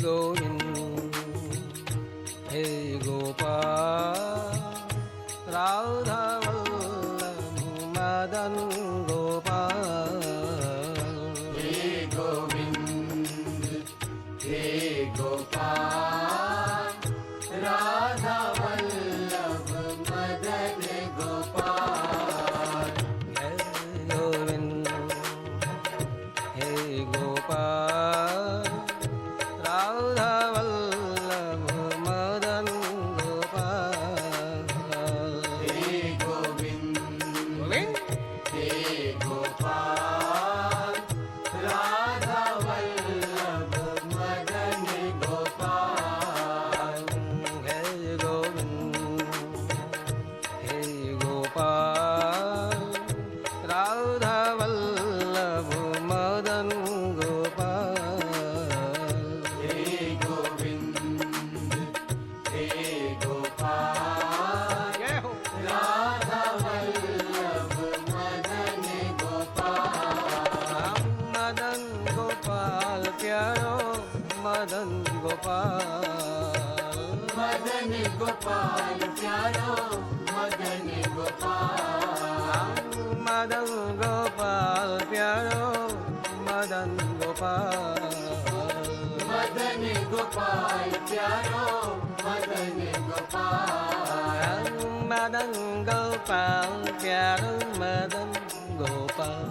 गोविंद हे गोपाल राधा वल्लभ मदन गोपाल हे गोविंद हे गोपाल राधा वल्लभ मदन गोपाल हे गोविंद हे गोपाल राधा वल्लभ मदन गोपाल हे गोविंद गोविंद हे गोपाल राधा वल्लभ मदन गोपाल हे गोविंद हे गोपाल राधा वल्लभ मदन गोपाल हे गोविंद हे गोपाल जय हो राधा वल्लभ मदन गोपाल मदन गोपाल प्यारो मदन गोपाल मदन गोपाल प्यारो मदन गोपाल मदन गोपाल प्यारो मदन गोपाल मदन गोपाल प्यारो मदन गोपाल मदन गोपाल प्यारो मदन गोपाल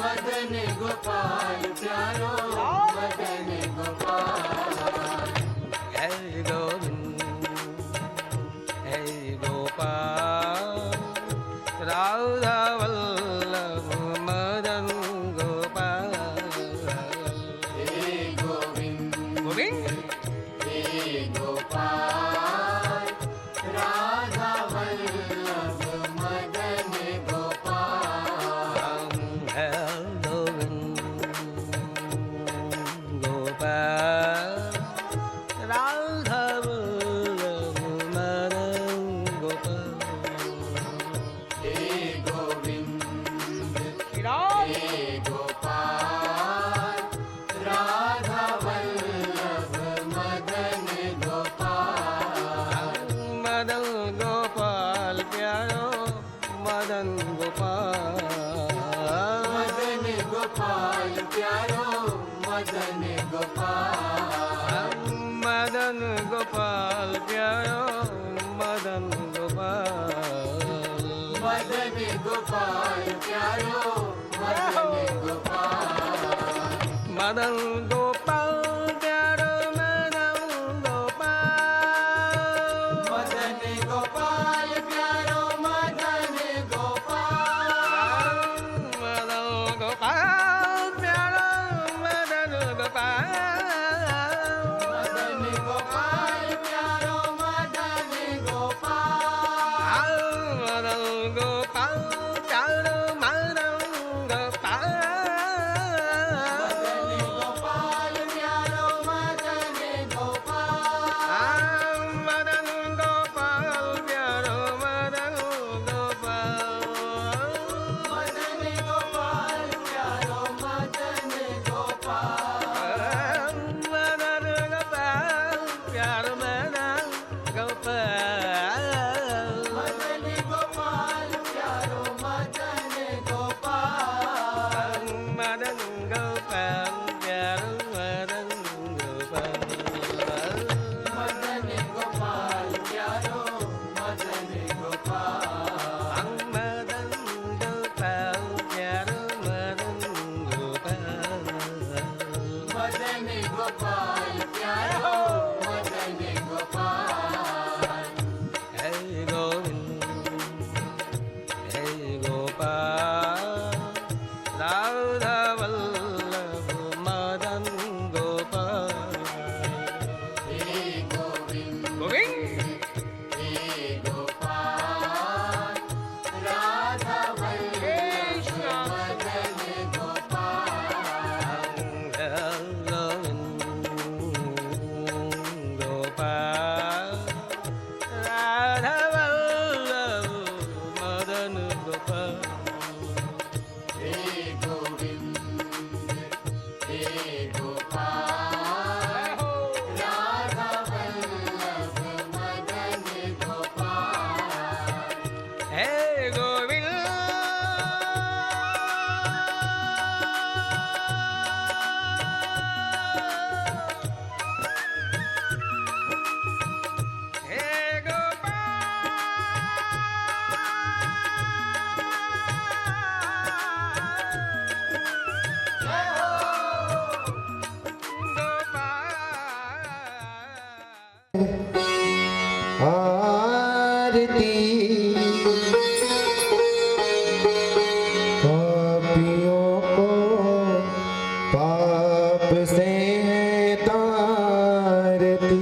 मदन गोपाल प्यारो मदन गोपाल हे गोविंद हे गोपाल राधा वल्लभ मदन गोपाल हे गोविंद गोविंद हे गोपाल राधा वल्लभ मदन गोपाल हे गोविंद गोपाल राधा वल्लभ मदन गोपाल हे गोविंद श्रीराम हे गोपाल राधा वल्लभ मदन गोपाल मदन गोपाल प्यारो मदन गोपाल मदन गोपाल प्यारो मदन गोपाल मदन गोपाल प्यारो मदन गोपाल मदन गोपाल प्यारो मदन गोपाल मदन गोपाल प्यारो मदन गोपाल मदन गोपाल प्यारो मदन गोपाल मदन गोपाल प्यारो मदन गोपाल मदन गोपाल प्यारो मदन गोपाल मदन गोपाल प्यारो मदन आरती पापियों को पाप से तारती।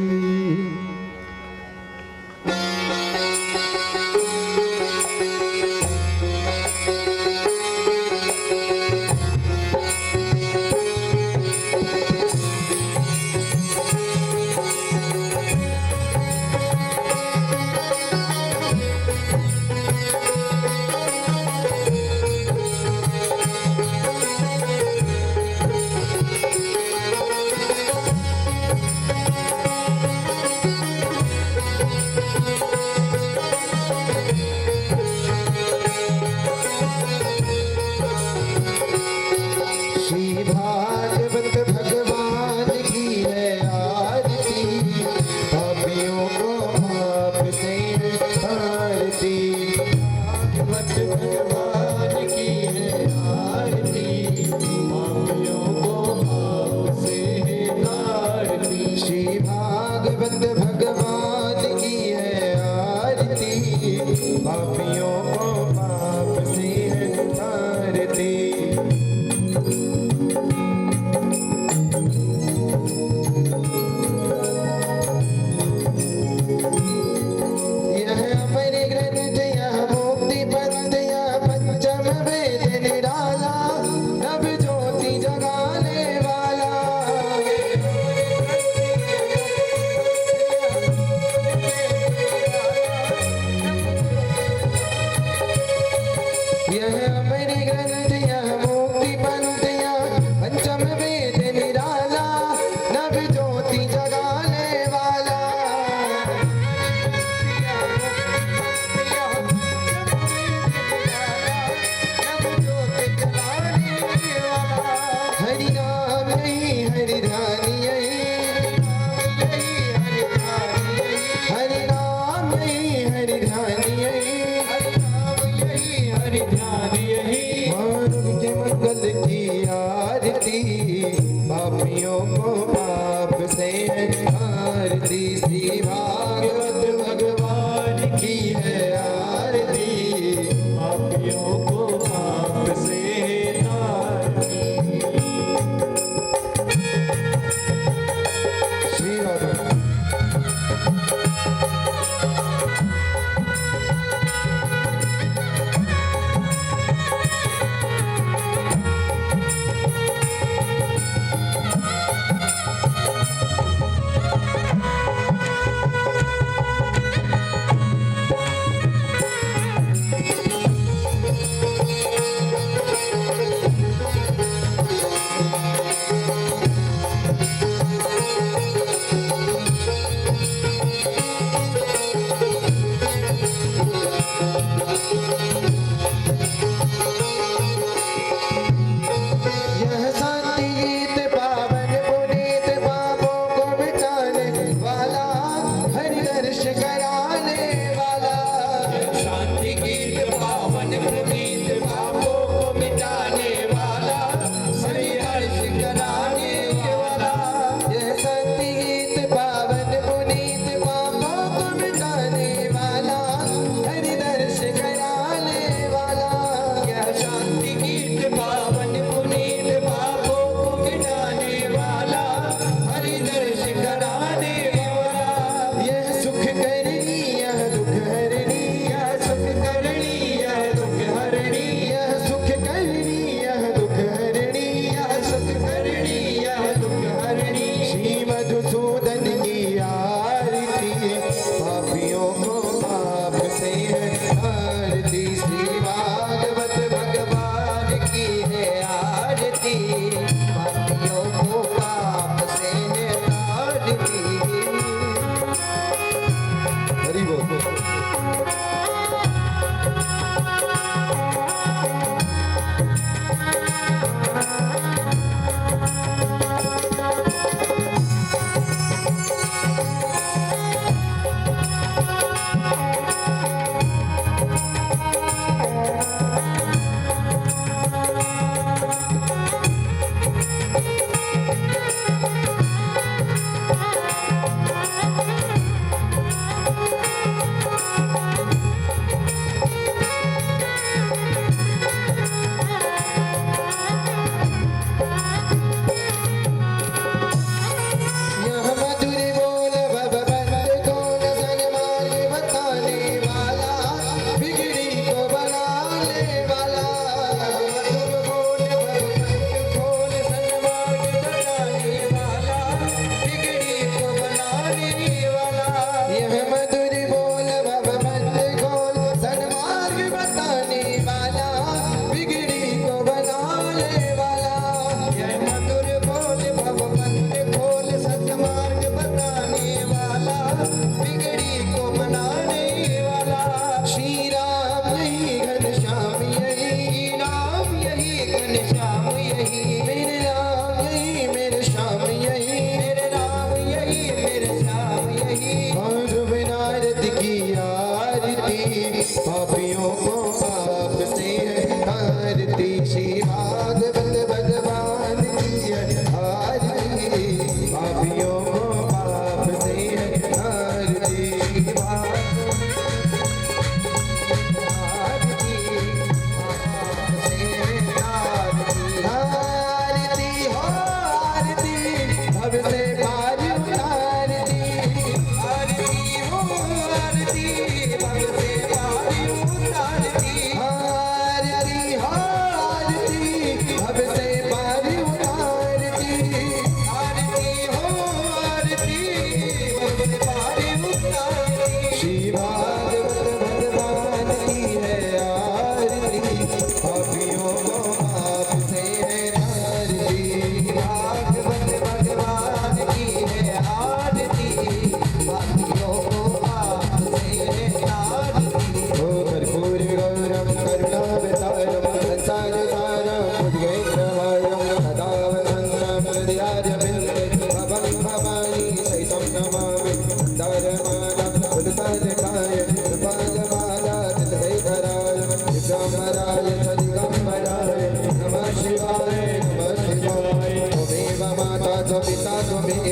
श्री भागवत भगवान की है आरती, पापियों को पाप से तारती। भागवत भगवान की है आरती, पापियों को पाप से तारती। श्री भागवत भगवान की है आरती, पापियों को पाप से तारती। यह अमर ग्रंथ यह मुक्ति पंथ यह पंचम वेद निराला, नव ज्योति जगाने वाला। यह अमर ग्रंथ यह मुक्ति पंथ यह पंचम वेद निराला, नव ज्योति जगाने वाला। हरि नाम यही हरि ध्यान यही, हरि नाम यही हरि ध्यान यही, हरि ध्यान यही। मानव के मंगल की आरती, पापियों को पाप से तारती। श्री भागवत भगवान की है आरती, पापियों को पाप से तारती। श्री भागवत यह शांति गीत पावन पुनीत पापों को मिटाने वाला, हरि दर्श कराने वाला। शांति गीत पावन पुनीत पापों को मिटाने वाला, हरि दर्श कराने वाला। यह शांति गीत पावन पुनीत पापों को मिटाने वाला, हरि दर्श कराने वाला। यह शांति गीत पावन पुनीत पापों को मिटाने वाला, हरि दर्श कराने वाला। यह सुख करनी यह दुख हरनी, यह सुख करनी यह दुख हरनी, यह सुख करनी यह दुख हरनी, यह सुख करनी यह दुख हरनी। श्री मधुसूदन की आरती, पापियों को पाप से तारती। श्री भागवत भगवान की है आरती, पापियों को पाप से तारती। हरि बोल।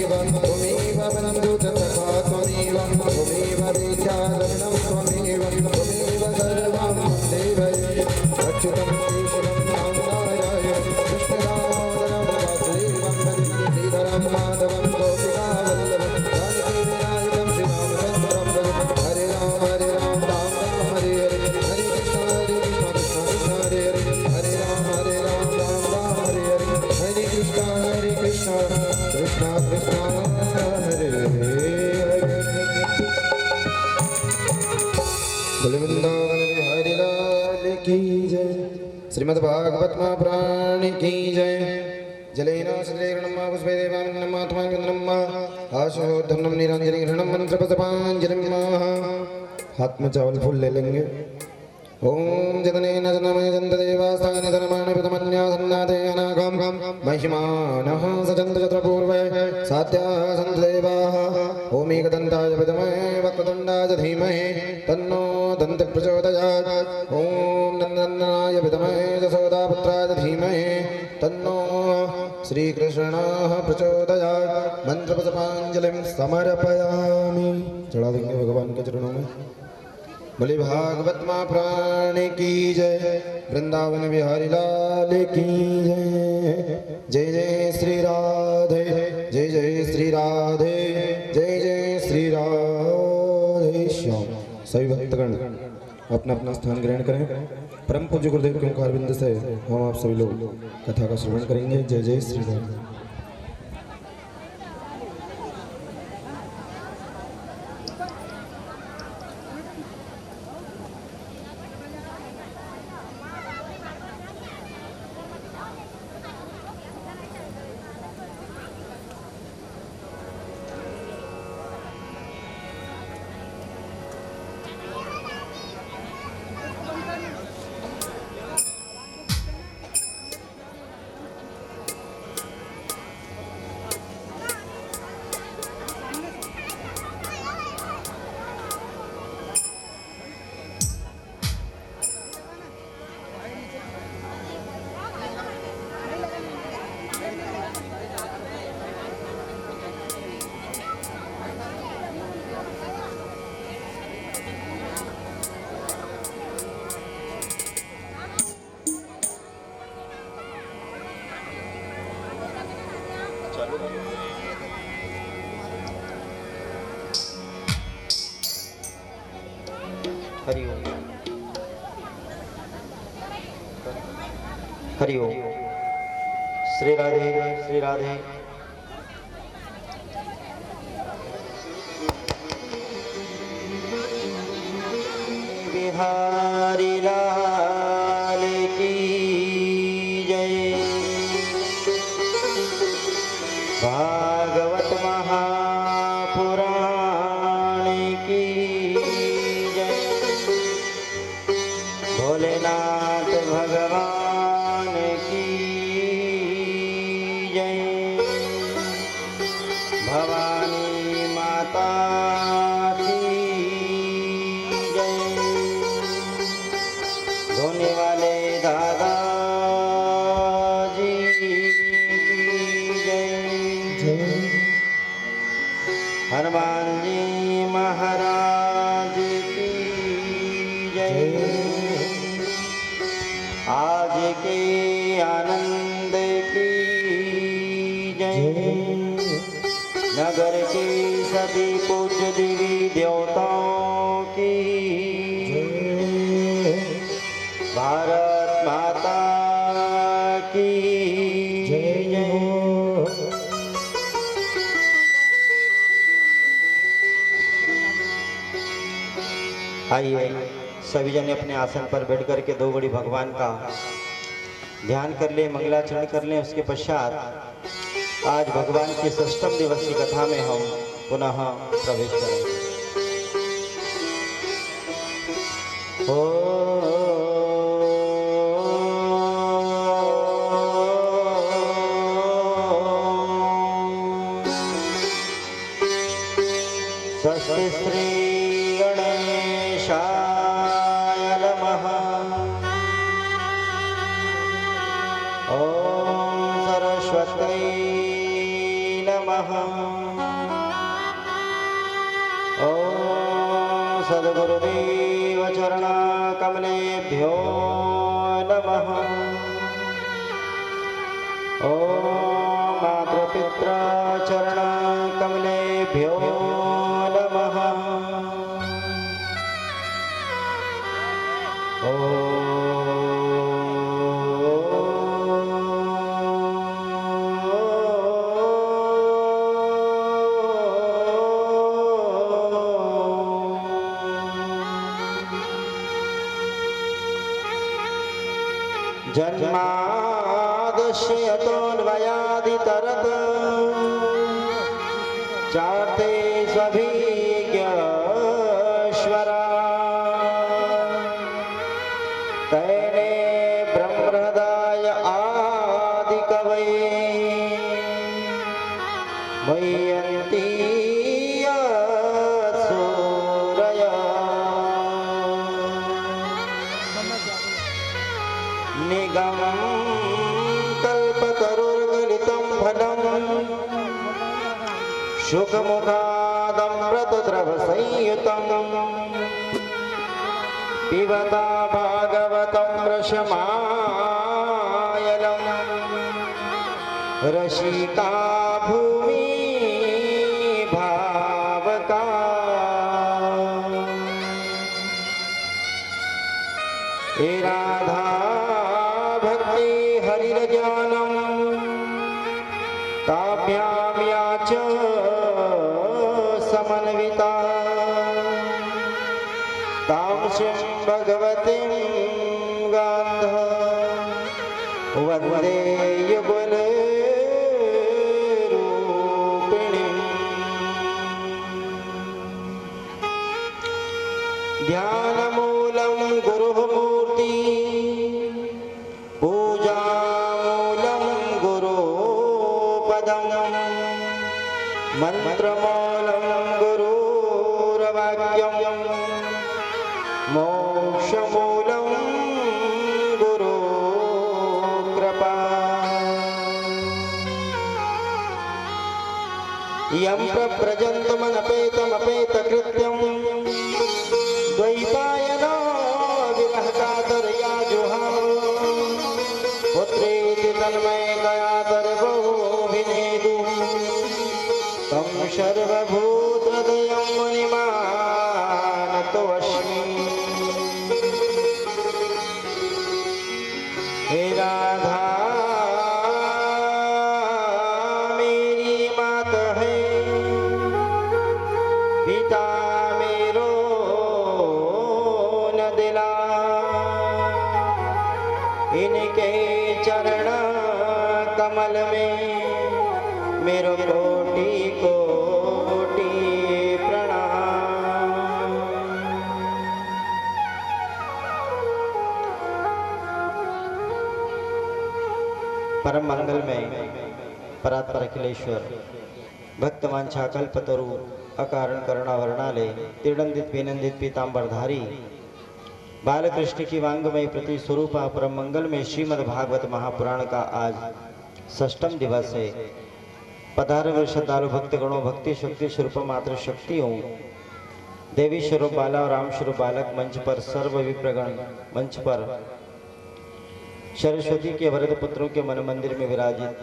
त्वमेव त्वमेव बन्धु च सखा त्वमेव त्वमेव विद्याधरणं त्वमेव त्वमेव सर्वं देवै अच्युतं केशवं नारायणं कृष्णदामोदरं वासुदेवं वन्दे श्रीधरं माधवं गोपिकावल्लभं जानकी विनायकं श्रीरामचन्द्रं भजे हरे राम राम राम हरे हरे हरे कृष्ण कृष्ण हरे हरे हरे राम राम राम हरे हरे हरे कृष्ण कृष्ण कृष्ण हरे हरे बोले वृंदावन बिहारी लाल की जय श्रीमद् भागवत महापुराण की जय जलेन श्रीगणम पुष्पे देवानम आत्मानम आशोधनम निरंजन घृणम मंत्रपसपांजलिम हाथ में चावल फूल ले लेंगे ओम जतनेन जनमय जन्तदेवास्थानि धर्माणि प्रथमन्यासन्नाथे अनागम महिमानः सचन्त चत्र पूर्वे सात्याः सन्त देवाः ओम एकदन्ताय विद्महे वक्रतुण्डाय धीमहि तन्नो दन्तिः प्रचोदयात् ओम नन्दनाय विद्महे यशोदापुत्राय धीमहि तन्नो श्रीकृष्णः प्रचोदयात् मंत्रपसपांजलिं समर्पयामि। चढ़ा देंगे भगवान के चरणों में। बोले भागवत महापुराण की जय वृंदावन बिहारी लाल की जय जय जय श्री राधे जय जय श्री राधे जय जय श्री राधे श्याम। सभी भक्तगण अपना अपना स्थान ग्रहण करें। परम पूज्य गुरुदेव के मुखारविंद से हम आप सभी लोग कथा का श्रवण करेंगे। जय जय श्री राधे। हरिओम हरिओम। श्री राधे श्री राधे। बिहारी लाल की जय। भागवत महापुराण की जय। भोलेनाथ भगवान की जय। भवानी माता की जय। धोने वाले दादा जी की जय। हनुमान जी महाराज की जय। आज के आनंद की जय। नगर के सभी पूज्य देवी देवताओं की जय। भारत माता की जय। आइए सभी जन अपने आसन पर बैठ कर के दो बड़ी भगवान का ध्यान कर ले, मंगलाचरण कर लें। उसके पश्चात आज भगवान की षष्ठम दिवस की कथा में हम पुनः प्रवेश करेंगे। ओ स्वस्ति श्री गणेशाय नमः। ओम सरस्वती नमः। ॐ सद्गुरुदेव चरणकमलेभ्यो नमः। ॐ मातृपितृचरणकमलेभ्यो नमः। जन्मादश्यतोऽन्वयादितरत् चार्थे स्वभिज्ञश्वरा तैने ब्रह्महृदाय आदिकवये मय्यन्ति सूरया निगमं कल्पतरुर्गलितं फलं शुकमुखादमृतद्रवसंयुतं पिबता भागवतं रसमायलं रसिका भूमि भावका हे राधा भक्ति हरिरज्ञानं ताभ्यां या च समन्विता तां श्रीं भगवतीं गान्ध वन्दे युगलरूपिणीम्। ध्यानमूलं गुरुः मूर्ति पूजामूलं गुरुपदं मन्त्रमूलं गुरुर्वाक्यं मोक्षमूलं गुरुकृपा। यं प्रव्रजन्तमनपेतमपेतकृत्यं द्वैपायनो विरहकातर्या जुहाव पुत्रेति तन्मयतयातर्वोऽभिनेदु तं सर्वभूतहृदयं मुनिमानतोऽस्मि। हे राधा मेरी मात है पिता मेरो न दिला इनके चरण कमल में मेरो कोटि कोटि प्रणाम। परम मंगल में परात्पर अखिलेश्वर भक्तवांछा कल्पतरु अकारण करुणावर्णालय त्रिदंडित विनंदित पीतांबरधारी बालकृष्ण की वांगमय प्रति स्वरूपा परम मंगल में श्रीमद् भागवत महापुराण का आज षष्ठम दिवस है। पधारे श्रद्धालु भक्तगणों भक्ति शक्ति स्वरूप मात्र शक्तियों देवी स्वरूप बाला और राम स्वरूप बालक मंच पर सर्व विप्रगण मंच पर सरस्वती के वरद पुत्रों के मन मंदिर में विराजित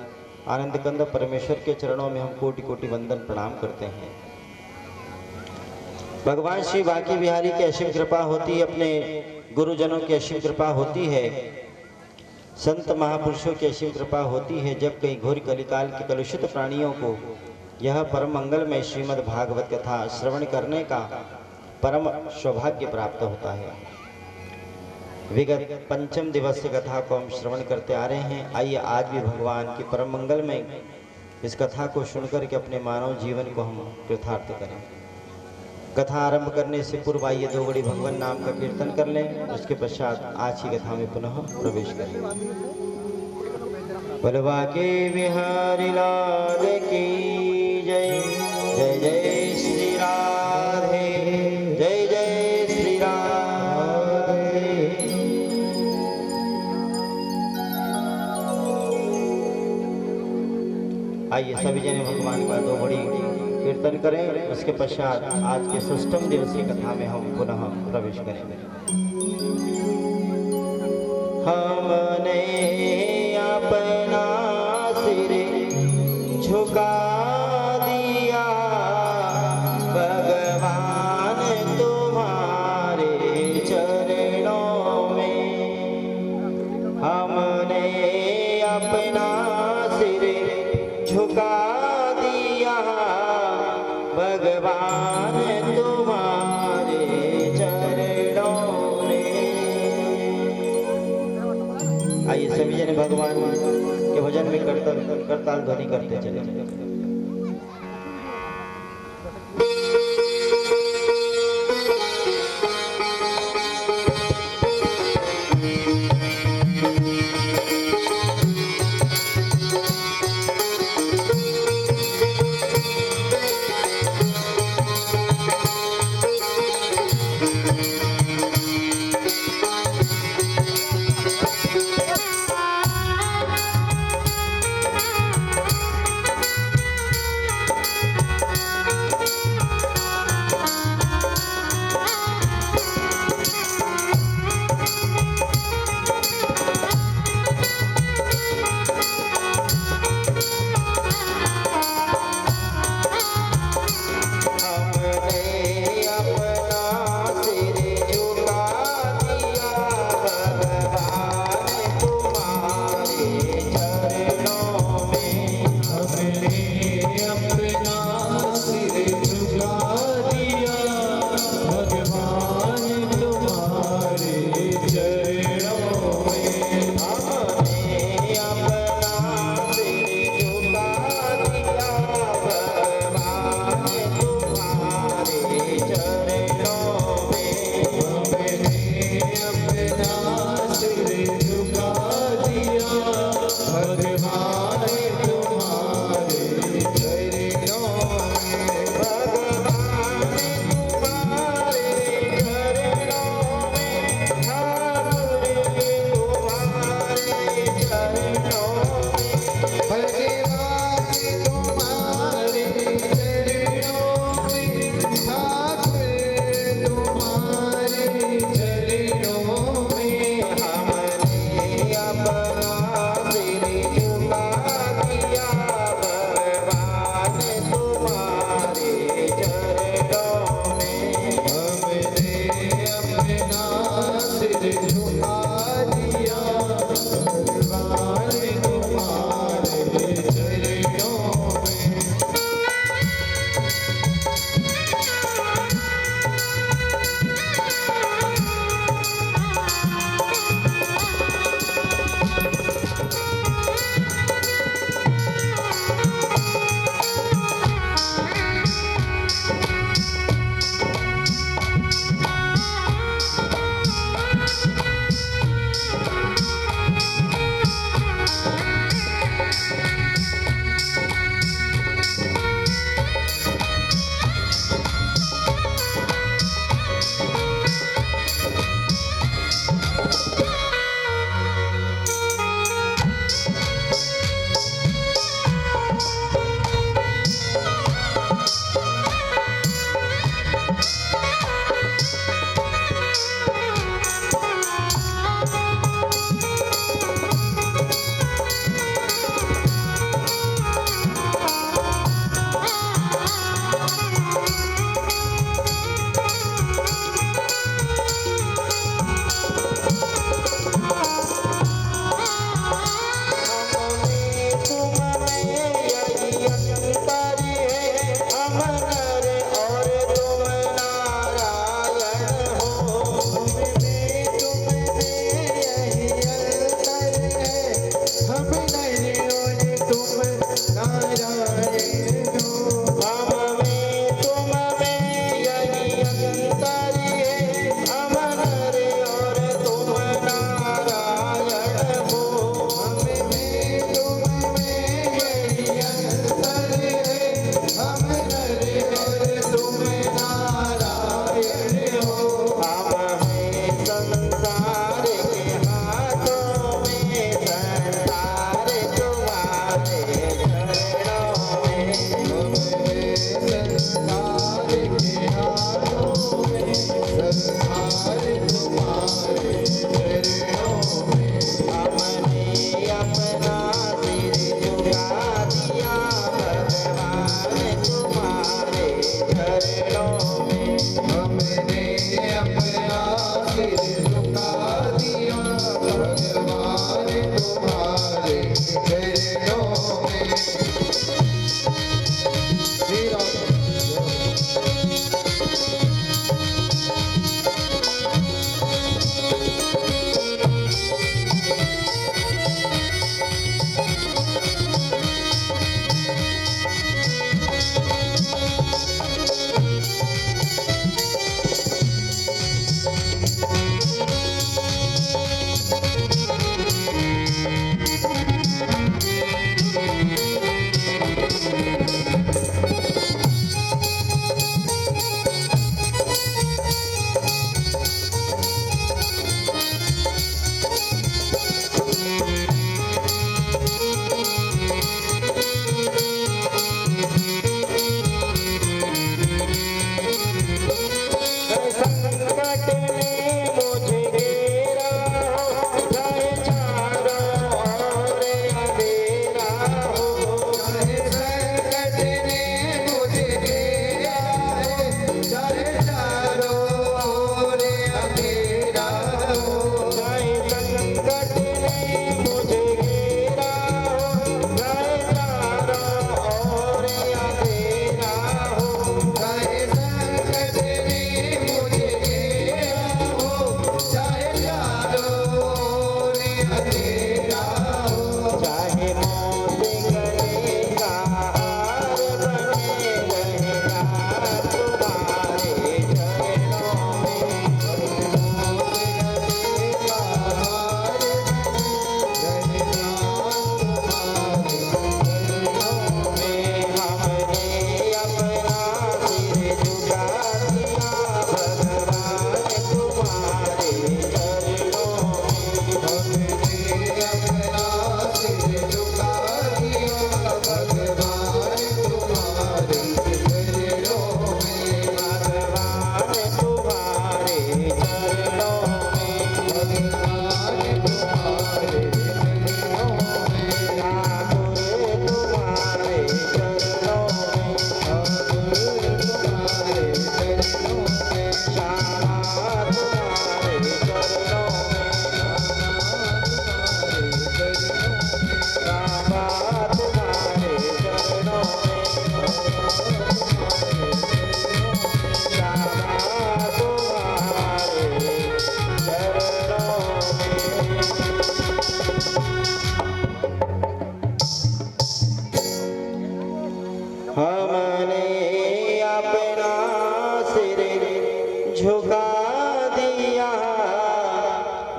आनंद कंद परमेश्वर के चरणों में हम कोटि कोटि वंदन प्रणाम करते हैं। भगवान श्री बांके बिहारी की असीम कृपा होती है, अपने गुरुजनों की असीम कृपा होती है, संत महापुरुषों की असीम कृपा होती है। जब कई घोर कलिकाल के कलुषित प्राणियों को यह परम मंगल में श्रीमद् भागवत कथा श्रवण करने का परम सौभाग्य प्राप्त होता है। विगत पंचम दिवस से कथा को हम श्रवण करते आ रहे हैं। आइए आज भी भगवान की परम मंगल में इस कथा को सुनकर के अपने मानव जीवन को हम कृतार्थ करें। कथा आरंभ करने से पूर्व आइए दो घड़ी भगवान नाम का कीर्तन कर लें, उसके पश्चात आज की कथा में पुनः प्रवेश करें। बलवा के बिहारी लाल की जय। जय जय श्री राधे, जय जय श्री राधे। आइए सभी जने भगवान का दो घड़ी कीर्तन करें, उसके पश्चात आज के षष्ठम दिवस की कथा में हम पुनः प्रवेश करेंगे। हमने अपना सिर झुका दिया भगवान तुम्हारे चरणों में। हमने अपना सिर झुका दिया भगवान तुम्हारे चरणों में। आइए सभी जन भगवान के भजन में करताल ध्वनि करते चले।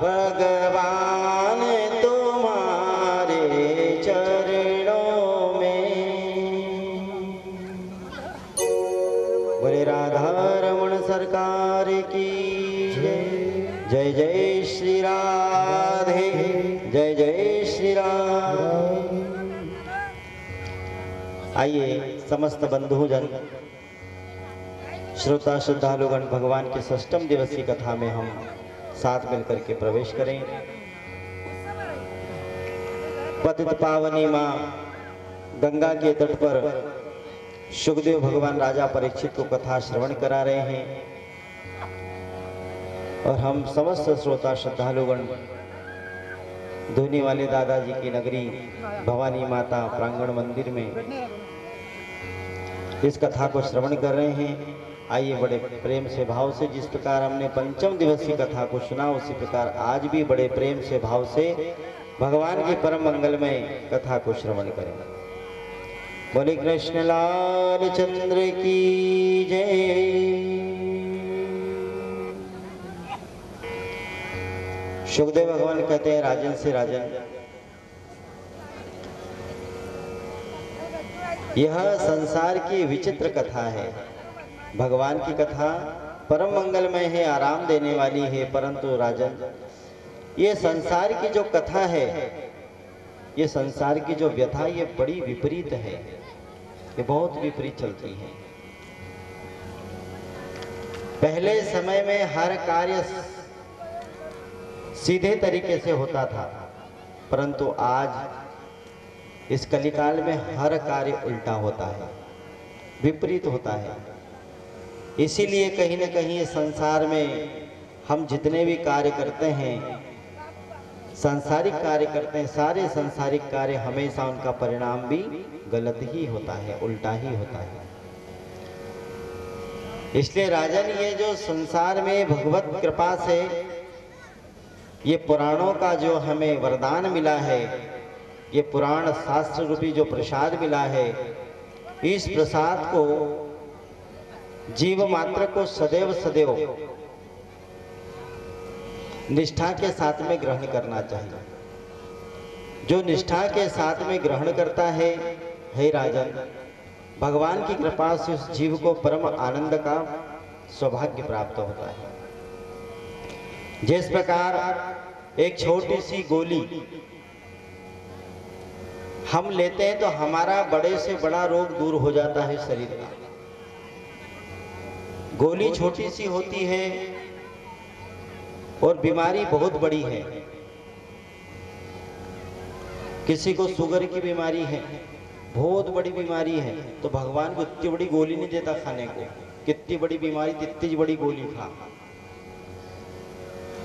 भगवान तुम्हारे चरणों में। बोले राधा रमण सरकार की जय। जय जय श्री राधे, जय जय श्री राम। आइए समस्त बंधुजन, श्रोता श्रद्धालुगण, भगवान के षष्ठम दिवसीय कथा में हम साथ मिलकर के प्रवेश करें। पतित पावनी मां गंगा के तट पर सुखदेव भगवान राजा परीक्षित को कथा श्रवण करा रहे हैं और हम समस्त श्रोता श्रद्धालुगण धोनी वाले दादाजी की नगरी भवानी माता प्रांगण मंदिर में इस कथा को श्रवण कर रहे हैं। आइए बड़े प्रेम से भाव से, जिस प्रकार हमने पंचम दिवसीय कथा को सुना उसी प्रकार आज भी बड़े प्रेम से भाव से भगवान की परम मंगलमय कथा को श्रवण करें। बोले कृष्ण लाल चंद्र की जय। सुखदेव भगवान कहते हैं, राजन से राजन, यह संसार की विचित्र कथा है। भगवान की कथा परम मंगलमय है, आराम देने वाली है, परंतु राजन ये संसार की जो कथा है, ये संसार की जो व्यथा, ये बड़ी विपरीत है, ये बहुत विपरीत चलती है। पहले समय में हर कार्य सीधे तरीके से होता था, परंतु आज इस कलिकाल में हर कार्य उल्टा होता है, विपरीत होता है। इसीलिए कहीं न कहीं संसार में हम जितने भी कार्य करते हैं, सांसारिक कार्य करते हैं, सारे सांसारिक कार्य हमेशा उनका परिणाम भी गलत ही होता है, उल्टा ही होता है। इसलिए राजन, ये जो संसार में भगवत कृपा से ये पुराणों का जो हमें वरदान मिला है, ये पुराण शास्त्र रूपी जो प्रसाद मिला है, इस प्रसाद को जीव मात्र को सदैव सदैव निष्ठा के साथ में ग्रहण करना चाहिए। जो निष्ठा के साथ में ग्रहण करता है, हे राजन, भगवान की कृपा से उस जीव को परम आनंद का सौभाग्य प्राप्त होता है। जिस प्रकार एक छोटी सी गोली हम लेते हैं तो हमारा बड़े से बड़ा रोग दूर हो जाता है शरीर का। गोली छोटी सी होती है और बीमारी बहुत बड़ी है। किसी को शुगर की बीमारी है, बहुत बड़ी बीमारी है, तो भगवान को इतनी बड़ी गोली नहीं देता खाने को। कितनी बड़ी बीमारी, इतनी बड़ी गोली खा।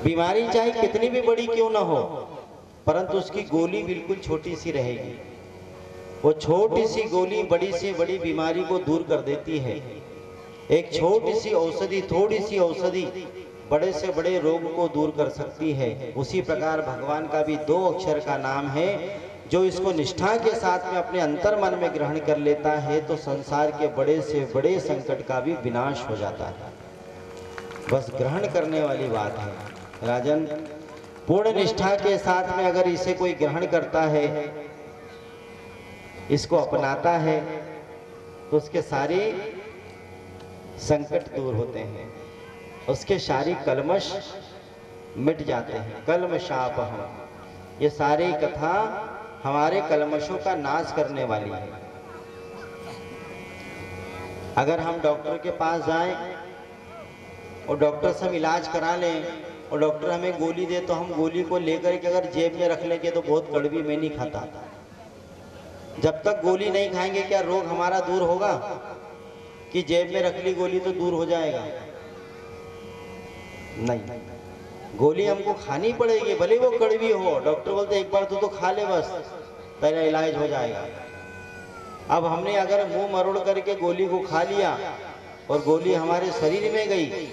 बीमारी चाहे कितनी भी बड़ी क्यों ना हो, परंतु उसकी गोली बिल्कुल छोटी सी रहेगी। वो छोटी सी गोली बड़ी से बड़ी बीमारी को दूर कर देती है। एक छोटी सी औषधि, थोड़ी सी औषधि बड़े से बड़े रोग को दूर कर सकती है। उसी प्रकार भगवान का भी 2 अक्षर का नाम है। जो इसको निष्ठा के साथ में अपने अंतर मन में ग्रहण कर लेता है तो संसार के बड़े से बड़े संकट का भी विनाश हो जाता है। बस ग्रहण करने वाली बात है राजन। पूर्ण निष्ठा के साथ में अगर इसे कोई ग्रहण करता है, इसको अपनाता है, तो उसके सारे संकट दूर होते हैं, उसके सारी कलमश मिट जाते हैं। कलमशापहम, ये सारी कथा हमारे कलमशों का नाश करने वाली है। अगर हम डॉक्टर के पास जाएं और डॉक्टर से हम इलाज करा लें और डॉक्टर हमें गोली दे, तो हम गोली को लेकर के अगर जेब में रख लेंगे तो बहुत कड़वी, मैं नहीं खाता। जब तक गोली नहीं खाएंगे क्या रोग हमारा दूर होगा? कि जेब में रख ली गोली तो दूर हो जाएगा? नहीं, गोली हमको खानी पड़ेगी, भले वो कड़वी हो। डॉक्टर बोलते एक बार तो खा ले, बस तेरा इलाज हो जाएगा। अब हमने अगर मुंह मरोड़ करके गोली को खा लिया और गोली हमारे शरीर में गई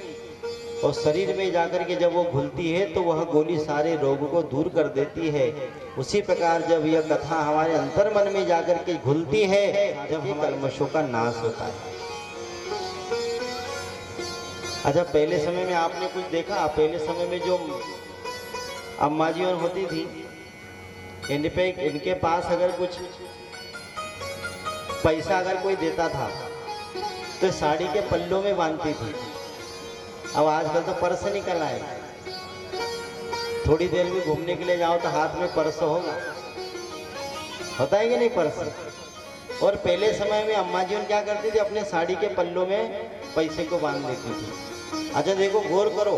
और शरीर में जाकर के जब वो घुलती है तो वह गोली सारे रोग को दूर कर देती है। उसी प्रकार जब यह कथा हमारे अंतर मन में जाकर के घुलती है, जब ये कलमशों का नाश होता है। अच्छा, पहले समय में आपने कुछ देखा? पहले समय में जो अम्मा जी और होती थी, इनके पास अगर कुछ पैसा अगर कोई देता था तो साड़ी के पल्लों में बांधती थी। अब आजकल तो पर्स निकल आए, थोड़ी देर भी घूमने के लिए जाओ तो हाथ में पर्स होता है कि नहीं पर्स? और पहले समय में अम्मा जी क्या करती थी, अपने साड़ी के पल्लों में पैसे को बांध देती थी। अच्छा देखो, गौर करो,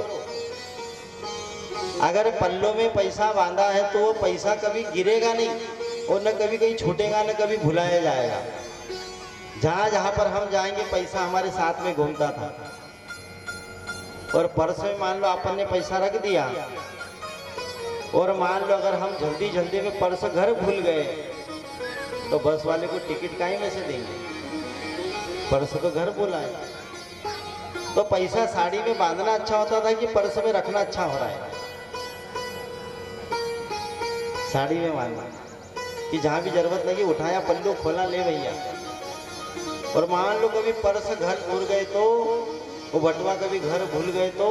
अगर पल्लों में पैसा बांधा है तो वो पैसा कभी गिरेगा नहीं और न कभी कहीं छूटेगा, न कभी भुलाया जाएगा। जहां जहां पर हम जाएंगे पैसा हमारे साथ में घूमता था। और पर्स में मान लो अपन ने पैसा रख दिया और मान लो अगर हम जल्दी जल्दी में पर्स घर भूल गए तो बस वाले को टिकट काहे में से देंगे? पर्स तो घर भूला है। तो पैसा साड़ी में बांधना अच्छा होता था कि पर्स में रखना अच्छा हो रहा है? साड़ी में बांधना कि जहां भी जरूरत लगी उठाया, पल्लू खोला, ले भैया। और मान लो कभी पर्स घर भूल गए तो, वो बटुआ कभी घर भूल गए तो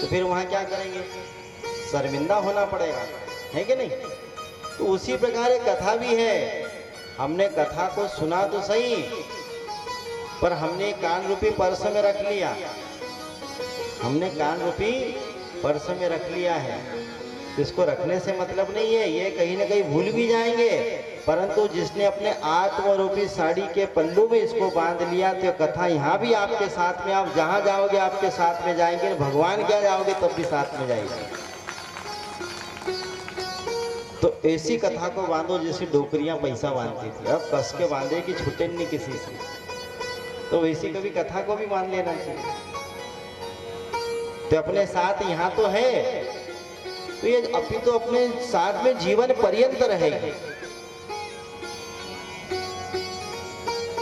फिर वहां क्या करेंगे? शर्मिंदा होना पड़ेगा, है कि नहीं? तो उसी प्रकार एक कथा भी है। हमने कथा को सुना तो सही, पर हमने कान रूपी पर्स में रख लिया। हमने कान रूपी पर्स में रख लिया है। इसको रखने से मतलब नहीं है, ये कहीं ना कहीं भूल भी जाएंगे परंतु जिसने अपने आत्म रूपी साड़ी के पल्लू में इसको बांध लिया, तो कथा यहाँ भी आपके साथ में, आप जहाँ जाओगे आपके साथ में जाएंगे, भगवान क्या जाओगे तब भी साथ में जाएंगे। तो ऐसी कथा को बांधो जैसे डोकरियां पैसा बांधती थी, अब कस के बांधे कि छूटे नहीं किसी से, तो वैसी कभी कथा को भी मान लेना चाहिए। तो अपने साथ यहाँ तो है, तो ये अभी तो अपने साथ में जीवन पर्यंत रहेगी।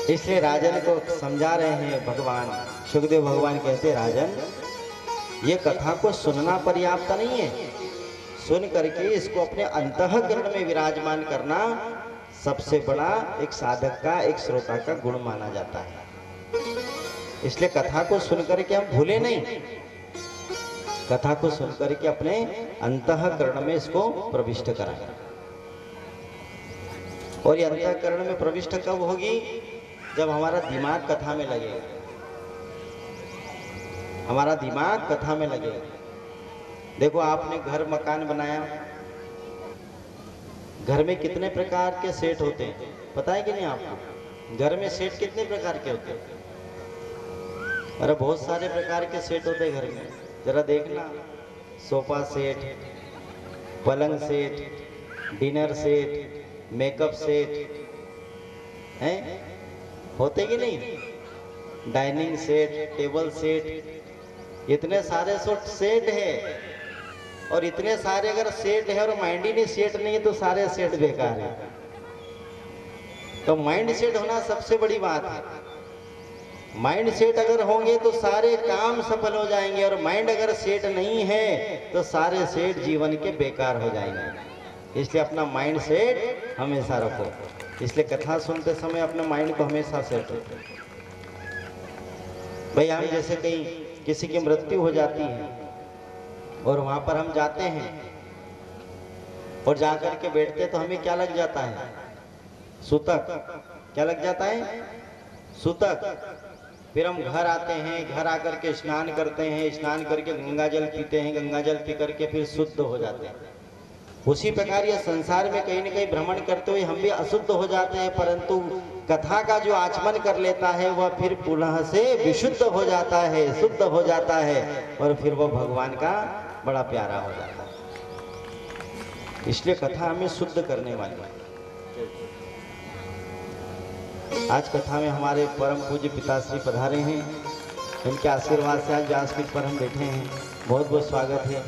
इसलिए राजन को समझा रहे हैं भगवान, सुखदेव भगवान कहते राजन, ये कथा को सुनना पर्याप्त नहीं है, सुन करके इसको अपने अंतःकरण में विराजमान करना सबसे बड़ा एक साधक का, एक श्रोता का गुण माना जाता है। इसलिए कथा को सुन करके हम भूले नहीं, कथा को सुन करके अपने अंतःकरण में इसको प्रविष्ट कराएं। और ये अंतःकरण में प्रविष्ट कब होगी? जब हमारा दिमाग कथा में लगेगा, हमारा दिमाग कथा में लगेगा। देखो आपने घर मकान बनाया, घर में कितने प्रकार के सेट होते हैं पता है कि नहीं आपको? घर में सेट कितने प्रकार के होते हैं? अरे बहुत सारे प्रकार के सेट होते हैं घर में, जरा देखना। सोफा सेट, पलंग set, dinner set, makeup set हैं, होते कि नहीं? डाइनिंग सेट, टेबल सेट, इतने सारे सेट है। और इतने सारे अगर सेट है और माइंड ही नहीं सेट नहीं है तो सारे सेट बेकार है। तो माइंड सेट होना सबसे बड़ी बात है। माइंड सेट अगर होंगे तो सारे काम सफल हो जाएंगे, और माइंड अगर सेट नहीं है तो सारे सेट जीवन के बेकार हो जाएंगे। इसलिए अपना माइंड सेट हमेशा रखो। इसलिए कथा सुनते समय अपने माइंड को हमेशा सेट रखो। भाई हम जैसे कहीं किसी की मृत्यु हो जाती है और वहां पर हम जाते हैं और जाकर के बैठते तो हमें क्या लग जाता है? सूतक। क्या लग जाता है? सूतक। फिर हम घर आते हैं, घर आकर के स्नान करते हैं, स्नान करके गंगा जल पीते हैं, गंगा जल पी करके फिर शुद्ध हो जाते हैं। उसी प्रकार ये संसार में कहीं न कहीं भ्रमण करते हुए हम भी अशुद्ध हो जाते हैं, परंतु कथा का जो आचमन कर लेता है वह फिर पुनः से विशुद्ध हो जाता है, शुद्ध हो जाता है, और फिर वह भगवान का बड़ा प्यारा हो जाता है। इसलिए कथा हमें शुद्ध करने वाली है। आज कथा में हमारे परम पूज्य पिताश्री पधारे हैं, इनके आशीर्वाद से आज व्यासपीठ पर हम बैठे हैं। बहुत बहुत स्वागत है।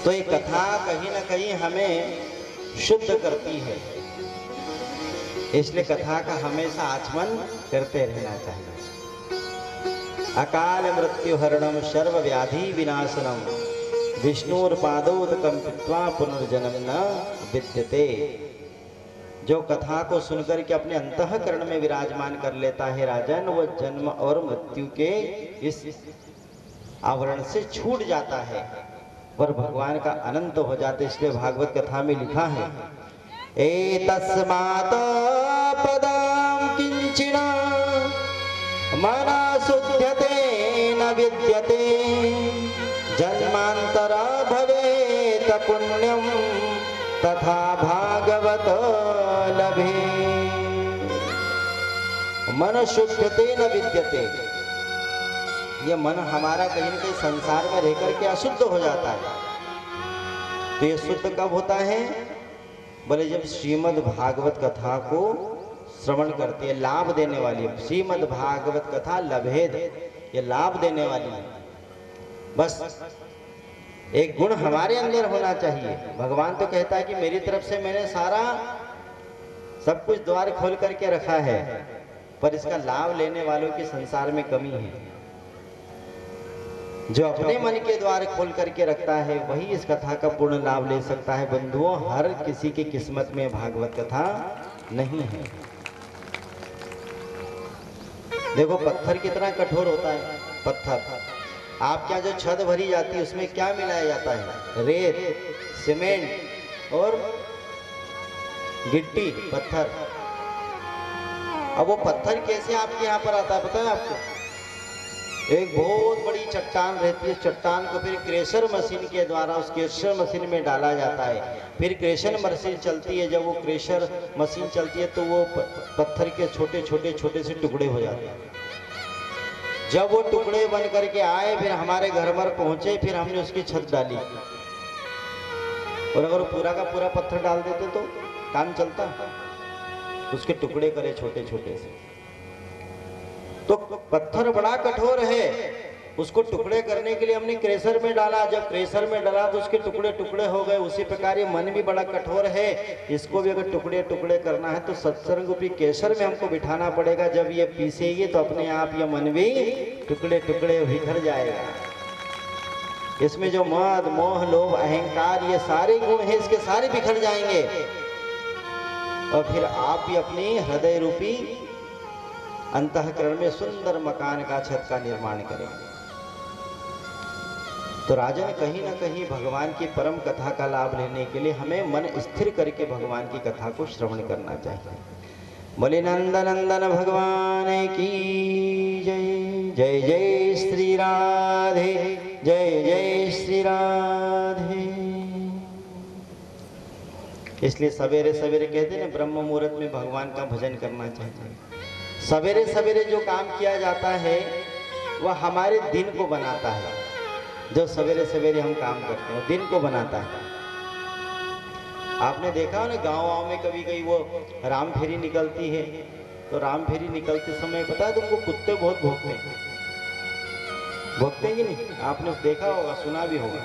तो ये कथा कहीं ना कहीं हमें शुद्ध करती है, इसलिए कथा का हमेशा आचमन करते रहना चाहिए। अकाल मृत्यु हरणम सर्व व्याधि विनाशनम विष्णुर्पादोदकम पित्वा पुनर्जन्म न विद्यते। जो कथा को सुनकर के अपने अंतःकरण में विराजमान कर लेता है राजन, वो जन्म और मृत्यु के इस आवरण से छूट जाता है और भगवान का अनंत हो जाते। इसलिए भागवत कथा में लिखा है, एतस्मात् पदं किंचिन मना शुध्यते न विद्यते जन्मांतर भवेत पुण्यम तथा भागवत लभे। मन शुद्धते न विद्यते, ये मन हमारा कहीं न कहीं संसार में रह करके अशुद्ध हो जाता है। तो ये शुद्ध कब होता है? बोले जब श्रीमद् भागवत कथा को श्रवण करती है, लाभ देने वाली है। श्रीमद् भागवत कथा लभेद, ये लाभ देने वाली है। बस एक गुण हमारे अंदर होना चाहिए। भगवान तो कहता है कि मेरी तरफ से मैंने सारा सब कुछ द्वार खोल करके रखा है, पर इसका लाभ लेने वालों की संसार में कमी है। जो अपने मन के द्वार खोल करके रखता है वही इस कथा का पूर्ण लाभ ले सकता है। बंधुओं, हर किसी की किस्मत में भागवत कथा नहीं है। देखो पत्थर कितना कठोर होता है। पत्थर आपके यहाँ जो छत भरी जाती है उसमें क्या मिलाया जाता है? रेत, सीमेंट और गिट्टी, पत्थर। अब वो पत्थर कैसे आपके यहाँ पर आता है पता है आपको? एक बहुत बड़ी चट्टान रहती है, चट्टान को फिर क्रेशर मशीन के द्वारा उस क्रेशर मशीन में डाला जाता है। फिर क्रेशर मशीन चलती है, जब वो क्रेशर मशीन चलती है तो वो पत्थर के छोटे छोटे छोटे से टुकड़े हो जाते हैं। जब वो टुकड़े बन करके आए, फिर हमारे घर पर पहुंचे, फिर हमने उसकी छत डाली। और अगर पूरा का पूरा पत्थर डाल देते तो काम चलता, उसके टुकड़े करे छोटे छोटे से। तो पत्थर बड़ा कठोर है, उसको टुकड़े करने के लिए हमने क्रेशर में डाला। जब क्रेशर में डाला तो उसके टुकड़े टुकड़े हो गए। उसी प्रकार ये मन भी बड़ा कठोर है, इसको भी अगर टुकड़े टुकड़े करना है तो सत्संग रूपी केसर में हमको बिठाना पड़ेगा। जब ये पीसेगी तो अपने आप ये मन भी टुकड़े टुकड़े बिखर जाएगा। इसमें जो मद मोह लोभ अहंकार ये सारे गुण हैं, इसके सारे बिखर जाएंगे। और फिर आप भी अपनी हृदय रूपी अंतःकरण में सुंदर मकान का छत का निर्माण करेंगे। तो राजन, कहीं ना कहीं भगवान की परम कथा का लाभ लेने के लिए हमें मन स्थिर करके भगवान की कथा को श्रवण करना चाहिए। बोले नंदन नंदन भगवान की जय। जय जय श्री राधे, जय जय श्री राधे। इसलिए सवेरे सवेरे कहते हैं ना, ब्रह्म मुहूर्त में भगवान का भजन करना चाहिए। सवेरे सवेरे जो काम किया जाता है वह हमारे दिन को बनाता है। जो सवेरे सवेरे हम काम करते हैं दिन को बनाता है। आपने देखा हो ना, गाँव में कभी कभी वो राम फेरी निकलती है, तो राम फेरी निकलते समय पता है तुमको, कुत्ते बहुत भौंकते हैं। भौंकते हैं कि नहीं? आपने देखा होगा, सुना भी होगा।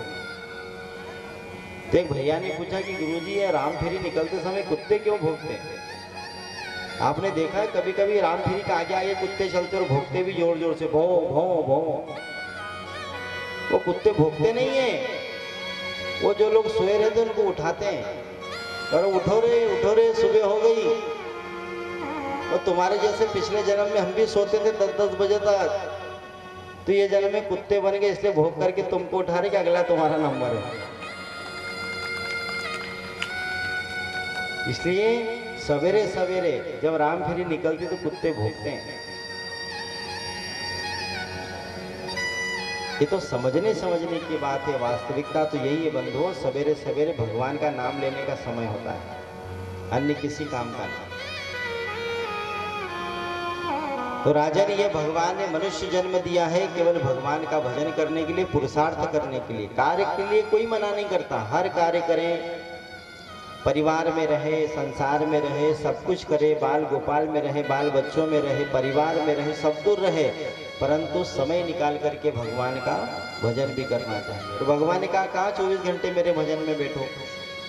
तो एक भैया ने पूछा कि गुरुजी, ये राम फेरी निकलते समय कुत्ते क्यों भौंकते हैं? आपने देखा है कभी कभी राम फेरी के आगे आगे कुत्ते चलते और भौंकते भी जोर जोर से, भौ भौ भौ। वो कुत्ते भौंकते नहीं है, वो जो लोग सोए रहते उनको उठाते हैं, और उठो रे सुबह हो गई। और तुम्हारे जैसे पिछले जन्म में हम भी सोते थे 10-10 बजे तक, तो ये जन्म में कुत्ते बन गए, इसलिए भौंक करके तुमको उठा रहे कि अगला तुम्हारा नंबर है। इसलिए सवेरे सवेरे जब राम फेरी निकलती तो कुत्ते भौंकते हैं। ये तो समझने की बात है। वास्तविकता तो यही है बंधुओं, सवेरे सवेरे भगवान का नाम लेने का समय होता है, अन्य किसी काम का नहीं। तो राजन, ये भगवान ने मनुष्य जन्म दिया है केवल भगवान का भजन करने के लिए, पुरुषार्थ करने के लिए। कार्य के लिए कोई मना नहीं करता, हर कार्य करें, परिवार में रहे, संसार में रहे, सब कुछ करे, बाल गोपाल में रहे, बाल बच्चों में रहे, परिवार में रहे, सब दूर रहे, परंतु समय निकाल करके भगवान का भजन भी करना चाहिए। तो भगवान ने कहा 24 घंटे मेरे भजन में बैठो।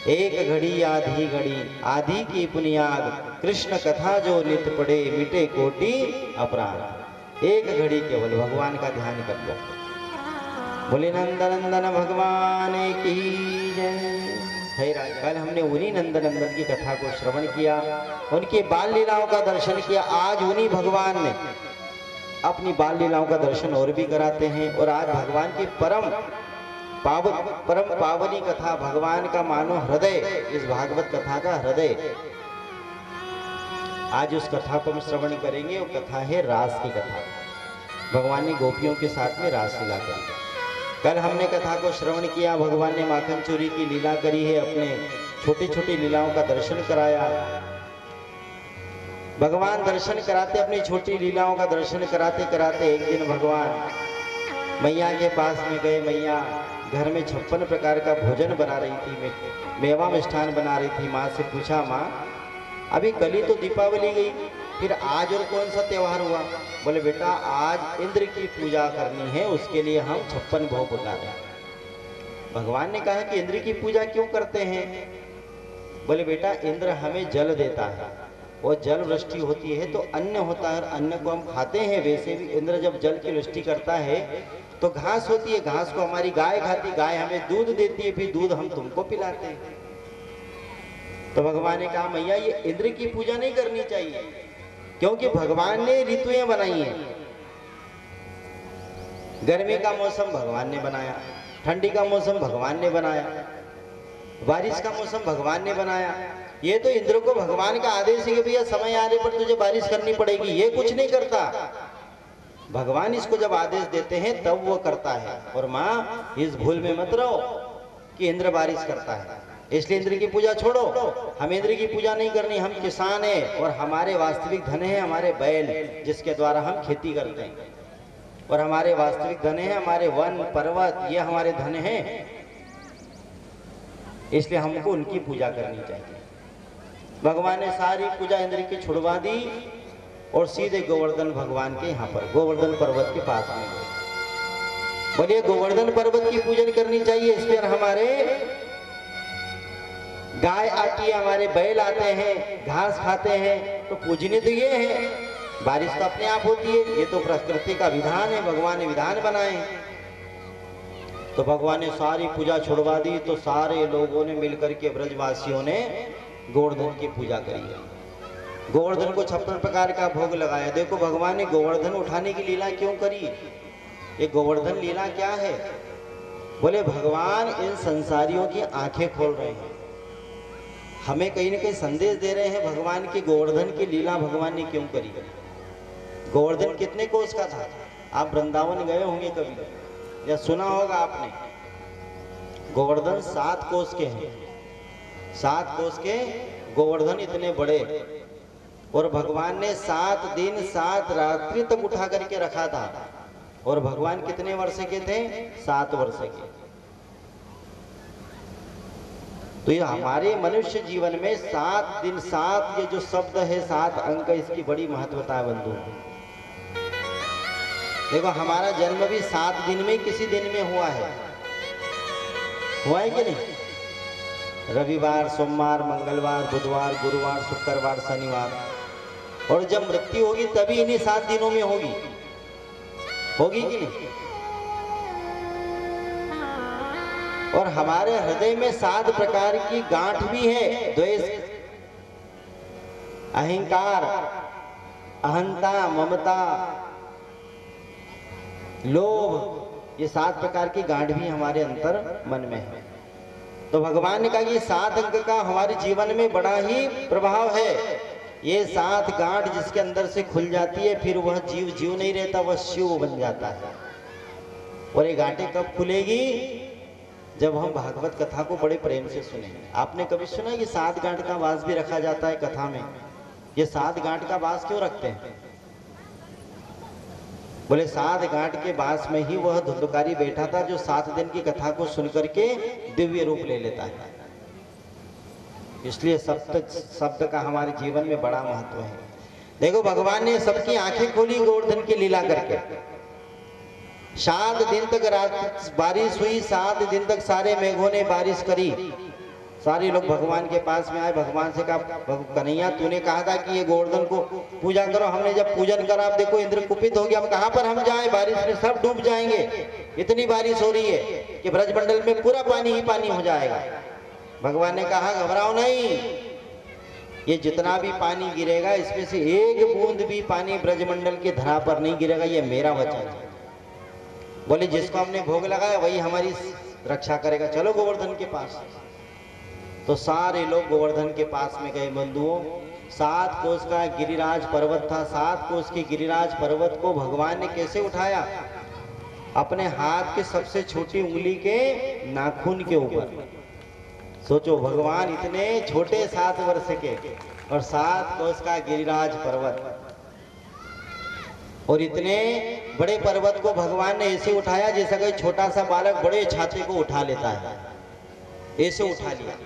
एक घड़ी आधी घड़ी, आधी की पुनियाद, कृष्ण कथा जो नित पढ़े, मिटे कोटि अपराध। एक घड़ी केवल भगवान का ध्यान कर लो। बोले नंदन नंदन भगवान की जय। कल हमने उन्हीं नंदन नंदन की कथा को श्रवण किया, उनकी बाल लीलाओं का दर्शन किया। आज उन्हीं भगवान ने अपनी बाल लीलाओं का दर्शन और भी कराते हैं। और आज भगवान की परम पावनी कथा, भगवान का मानो हृदय, इस भागवत कथा का हृदय, आज उस कथा को हम श्रवण करेंगे। वो कथा है रास की कथा। भगवान ने गोपियों के साथ में रास लीला करी। कल हमने कथा को श्रवण किया, भगवान ने माखन चोरी की लीला करी है, अपने छोटी छोटी लीलाओं का दर्शन कराया। भगवान दर्शन कराते, अपनी छोटी लीलाओं का दर्शन कराते कराते एक दिन भगवान मैया के पास में गए। मैया घर में 56 प्रकार का भोजन बना रही थी, मेवा मिष्ठान बना रही थी। माँ से पूछा, माँ अभी कल ही तो दीपावली गई, फिर आज और कौन सा त्योहार हुआ? बोले बेटा आज इंद्र की पूजा करनी है, उसके लिए हम 56 भोग बना रहे हैं। भगवान ने कहा कि इंद्र की पूजा क्यों करते हैं? बोले बेटा इंद्र हमें जल देता है, और जल वृष्टि होती है तो अन्न होता है, अन्न को हम खाते हैं। वैसे भी इंद्र जब जल की वृष्टि करता है तो घास होती है, घास को हमारी गाय खाती, गाय हमें दूध देती है, फिर दूध हम तुमको पिलाते हैं। तो भगवान ने कहा मैया ये इंद्र की पूजा नहीं करनी चाहिए, क्योंकि भगवान ने ऋतुएं बनाई हैं। गर्मी का मौसम भगवान ने बनाया, ठंडी का मौसम भगवान ने बनाया, बारिश का मौसम भगवान ने बनाया। ये तो इंद्र को भगवान का आदेश है कि भैया समय आने पर तुझे बारिश करनी पड़ेगी, ये कुछ नहीं करता। भगवान इसको जब आदेश देते हैं तब वो करता है। और माँ इस भूल में मत रहो कि इंद्र बारिश करता है इसलिए इंद्र की पूजा छोड़ो। हम इंद्र की पूजा नहीं करनी, हम किसान हैं और हमारे वास्तविक धन है हमारे बैल जिसके द्वारा हम खेती करते हैं। और हमारे वास्तविक धन है हमारे वन पर्वत, ये हमारे धन है, इसलिए हमको उनकी पूजा करनी चाहिए। भगवान ने सारी पूजा इंद्र की छुड़वा दी और सीधे गोवर्धन भगवान के यहाँ पर गोवर्धन पर्वत के पास में गए। बोलिए गोवर्धन पर्वत की पूजन करनी चाहिए। इस पर हमारे गाय आती है, हमारे बैल आते हैं, घास खाते हैं, तो पूजनीय तो ये है। बारिश तो अपने आप होती है, ये तो प्रकृति का विधान है, भगवान ने विधान बनाए। तो भगवान ने सारी पूजा छुड़वा दी। तो सारे लोगों ने मिलकर के ब्रजवासियों ने गोवर्धन की पूजा करी। गोवर्धन को 56 प्रकार का भोग लगाया। देखो भगवान ने गोवर्धन उठाने की लीला क्यों करी, ये गोवर्धन लीला क्या है? बोले भगवान इन संसारियों की आंखें खोल रहे हैं, हमें कहीं ना कहीं संदेश दे रहे हैं भगवान की गोवर्धन की लीला भगवान ने क्यों करी। गोवर्धन कितने कोस का था? आप वृंदावन गए होंगे कभी या सुना होगा आपने। गोवर्धन 7 कोस के हैं, 7 कोस के गोवर्धन इतने बड़े। और भगवान ने 7 दिन 7 रात्रि तक उठा करके रखा था। और भगवान कितने वर्ष के थे? 7 वर्ष के। तो ये हमारे मनुष्य जीवन में 7 दिन 7 ये जो शब्द है 7 अंक, इसकी बड़ी महत्वता है बंधु। देखो हमारा जन्म भी 7 दिन में किसी दिन में हुआ है कि नहीं? रविवार, सोमवार, मंगलवार, बुधवार, गुरुवार, शुक्रवार, शनिवार। और जब मृत्यु होगी तभी इन्हीं 7 दिनों में होगी कि नहीं? और हमारे हृदय में 7 प्रकार की गांठ भी है। द्वेष, अहंकार, अहंता, ममता, लोभ, ये 7 प्रकार की गांठ भी हमारे अंतर मन में है। तो भगवान ने कहा कि 7 अंक का हमारे जीवन में बड़ा ही प्रभाव है। ये 7 गांठ जिसके अंदर से खुल जाती है फिर वह जीव नहीं रहता, वह शिव बन जाता है। और ये गांठें कब खुलेगी? जब हम भागवत कथा को बड़े प्रेम से सुनेंगे। आपने कभी सुना कि 7 गांठ का वास भी रखा जाता है कथा में? ये 7 गांठ का वास क्यों रखते हैं? बोले 7 गांठ के बास में ही वह धुंधकारी बैठा था जो 7 दिन की कथा को सुनकर के दिव्य रूप ले लेता है। इसलिए शब्द का हमारे जीवन में बड़ा महत्व है। देखो भगवान ने सबकी आंखें खोली गोवर्धन की लीला करके। 7 दिन तक रात बारिश हुई, 7 दिन तक सारे मेघों ने बारिश करी। सारे लोग भगवान के पास में आए, भगवान से कहा कन्हैया तूने कहा था कि ये गोवर्धन को पूजा करो, हमने जब पूजन करा अब देखो इंद्र कुपित हो गया, हम कहाँ पर हम जाएं? बारिश में सब डूब जाएंगे। इतनी बारिश हो रही है कि ब्रजमंडल में पूरा पानी ही पानी हो जाएगा। भगवान ने कहा घबराओ नहीं, ये जितना भी पानी गिरेगा इसमें से एक बूंद भी पानी ब्रजमंडल की धरा पर नहीं गिरेगा, ये मेरा वचन है। बोले जिसको हमने भोग लगाया वही हमारी रक्षा करेगा, चलो गोवर्धन के पास। तो सारे लोग गोवर्धन के पास में गए। बंधुओं 7 कोस का गिरिराज पर्वत था। 7 कोस के गिरिराज पर्वत को भगवान ने कैसे उठाया? अपने हाथ के सबसे छोटी उंगली के नाखून के ऊपर। सोचो भगवान इतने छोटे 7 वर्ष के और 7 कोस का गिरिराज पर्वत, और इतने बड़े पर्वत को भगवान ने ऐसे उठाया जैसा कोई छोटा सा बालक बड़े छाते को उठा लेता है, ऐसे उठा लिया।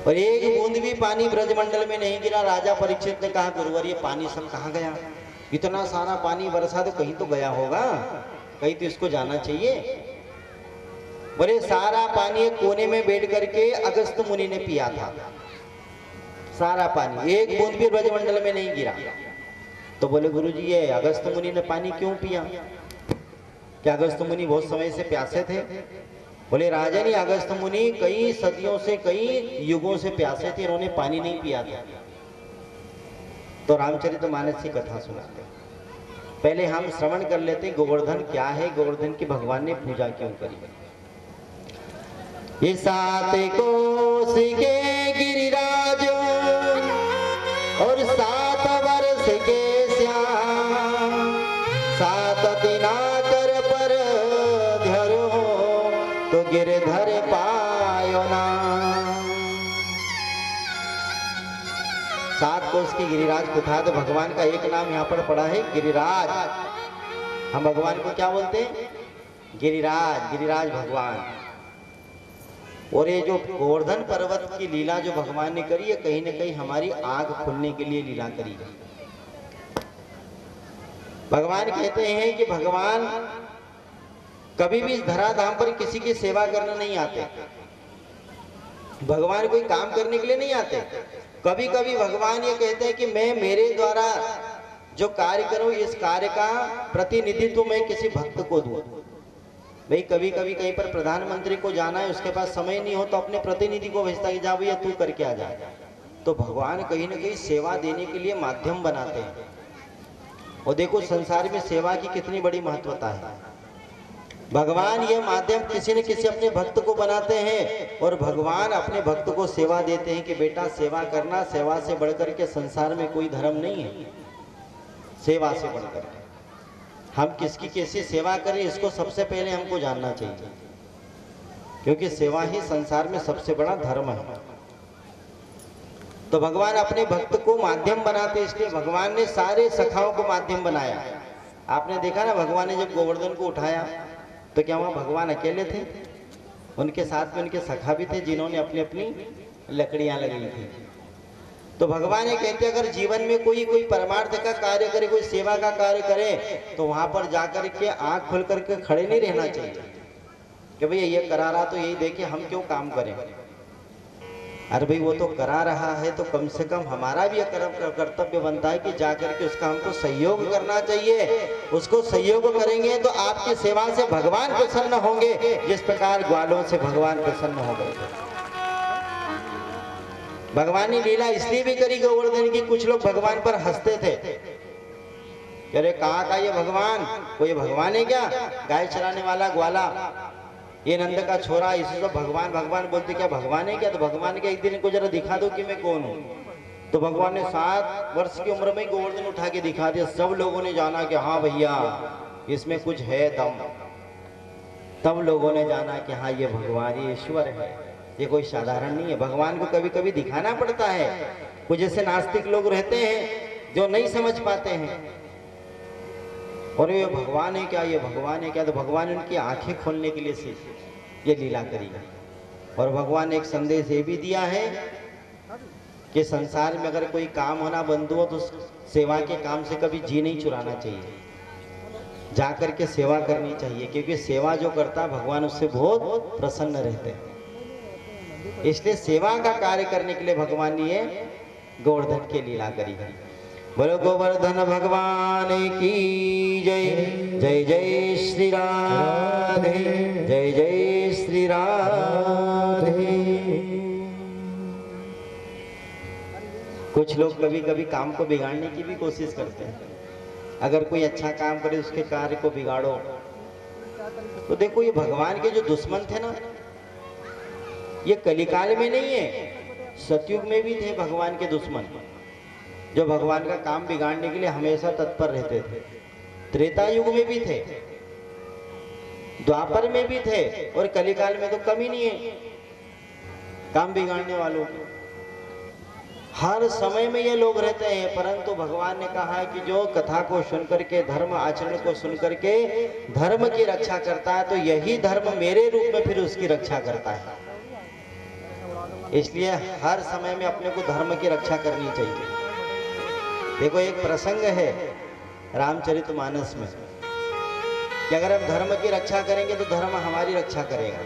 और एक बूंद भी पानी ब्रजमंडल में नहीं गिरा। राजा परीक्षित ने कहा गुरुवर ये पानी सब कहाँ गया? इतना सारा पानी बरसा तो कहीं तो गया होगा, कहीं तो इसको जाना चाहिए। बोले सारा पानी एक कोने में बैठ करके अगस्त मुनि ने पिया था, सारा पानी, एक बूंद भी ब्रजमंडल में नहीं गिरा। तो बोले गुरुजी ये अगस्त मुनि ने पानी क्यों पिया? क्या अगस्त मुनि बहुत समय से प्यासे थे? बोले राजन अगस्त मुनि कई सदियों से कई युगों से प्यासे थे, इन्होंने पानी नहीं पिया था। तो रामचरितमानस की कथा सुनाते। पहले हम श्रवण कर लेते गोवर्धन क्या है, गोवर्धन की भगवान ने पूजा क्यों करी। ये 7 कोस के गिरिराज और 7 वर्ष के श्याम, हर पायो ना। 7 कोस की गिरिराज को था, तो भगवान का एक नाम यहाँ पर पड़ा है गिरिराज। हम भगवान को क्या बोलते हैं? गिरिराज, गिरिराज भगवान। और ये जो गोवर्धन पर्वत की लीला जो भगवान ने करी है, कहीं न कहीं हमारी आंख खुलने के लिए लीला करी है। भगवान कहते हैं कि भगवान कभी भी इस धराधाम पर किसी की सेवा करने नहीं आते। भगवान कोई काम करने के लिए नहीं आते। कभी कभी भगवान ये कहते हैं कि मैं मेरे द्वारा जो कार्य करूं, इस कार्य का प्रतिनिधित्व मैं किसी भक्त को दूं। भाई कभी कभी कहीं पर प्रधानमंत्री को जाना है, उसके पास समय नहीं हो तो अपने प्रतिनिधि को भेजता कि जा भैया तू करके आ जा। तो भगवान कहीं ना कहीं सेवा देने के लिए माध्यम बनाते हैं। और देखो संसार में सेवा की कितनी बड़ी महत्वता है। भगवान ये माध्यम किसी न किसी अपने भक्त को बनाते हैं, और भगवान अपने भक्त को सेवा देते हैं कि बेटा सेवा करना, सेवा से बढ़कर के संसार में कोई धर्म नहीं है। सेवा से बढ़कर के हम किसकी कैसी सेवा करें, इसको सबसे पहले हमको जानना चाहिए, क्योंकि सेवा ही संसार में सबसे बड़ा धर्म है। तो भगवान अपने भक्त को माध्यम बनाते, इसलिए भगवान ने सारे सखाओं को माध्यम बनाया। आपने देखा ना, भगवान ने जब गोवर्धन को उठाया तो क्या वहां भगवान अकेले थे? उनके साथ में उनके सखा भी थे, जिन्होंने अपनी अपनी लकड़ियां लगाई थी। तो भगवान ये कहते अगर जीवन में कोई परमार्थ का कार्य करे, कोई सेवा का कार्य करे, तो वहां पर जाकर के आंख खोल करके खड़े नहीं रहना चाहिए कि भैया ये करा रहा तो यही देखे हम क्यों काम करें। अरे भाई वो तो करा रहा है, तो कम से कम हमारा भी कर्तव्य बनता है कि जाकर के उसका हमको सहयोग करना चाहिए। उसको सहयोग करेंगे तो आपकी सेवा से भगवान प्रसन्न होंगे, जिस प्रकार ग्वालों से भगवान प्रसन्न हो गए। भगवान ने लीला इसलिए भी करी गोवर्धन की, कुछ लोग भगवान पर हंसते थे, कह रहे कहाँ का ये भगवान, कोई भगवान है क्या? गाय चराने वाला ग्वाला, ये नंद का छोरा, इसे तो भगवान भगवान बोलते, क्या भगवान है क्या? तो भगवान के एक दिन को जरा दिखा दो कि मैं कौन हूँ। तो भगवान ने 7 वर्ष की उम्र में गोवर्धन उठा के दिखा दिया। सब लोगों ने जाना कि हाँ भैया इसमें कुछ है दम। तब लोगों ने जाना कि हाँ ये भगवान, ये ईश्वर है, ये कोई साधारण नहीं है। भगवान को कभी कभी दिखाना पड़ता है। कुछ ऐसे नास्तिक लोग रहते हैं जो नहीं समझ पाते हैं, और ये भगवान है क्या, ये भगवान है क्या? तो भगवान ने उनकी आंखें खोलने के लिए से ये लीला करी। और भगवान ने एक संदेश ये भी दिया है कि संसार में अगर कोई काम होना बंद हो तो सेवा के काम से कभी जी नहीं चुराना चाहिए, जाकर के सेवा करनी चाहिए, क्योंकि सेवा जो करता भगवान उससे बहुत प्रसन्न रहते हैं। इसलिए सेवा का कार्य करने के लिए भगवान ने ये गोवर्धन की लीला करी है। बोलो गोवर्धन भगवान की जय। जय जय श्री राधे, जय जय श्री राधे। कुछ लोग कभी कभी काम को बिगाड़ने की भी कोशिश करते हैं। अगर कोई अच्छा काम करे उसके कार्य को बिगाड़ो। तो देखो ये भगवान के जो दुश्मन थे ना, ये कलिकाल में नहीं है, सतयुग में भी थे भगवान के दुश्मन, जो भगवान का काम बिगाड़ने के लिए हमेशा तत्पर रहते थे। त्रेता युग में भी थे, द्वापर में भी थे, और कलिकाल में तो कमी नहीं है काम बिगाड़ने वालों की। हर समय में ये लोग रहते हैं, परंतु भगवान ने कहा है कि जो कथा को सुनकर के, धर्म आचरण को सुनकर के धर्म की रक्षा करता है, तो यही धर्म मेरे रूप में फिर उसकी रक्षा करता है। इसलिए हर समय में अपने को धर्म की रक्षा करनी चाहिए। देखो एक प्रसंग है रामचरितमानस में कि अगर हम धर्म की रक्षा करेंगे तो धर्म हमारी रक्षा करेगा।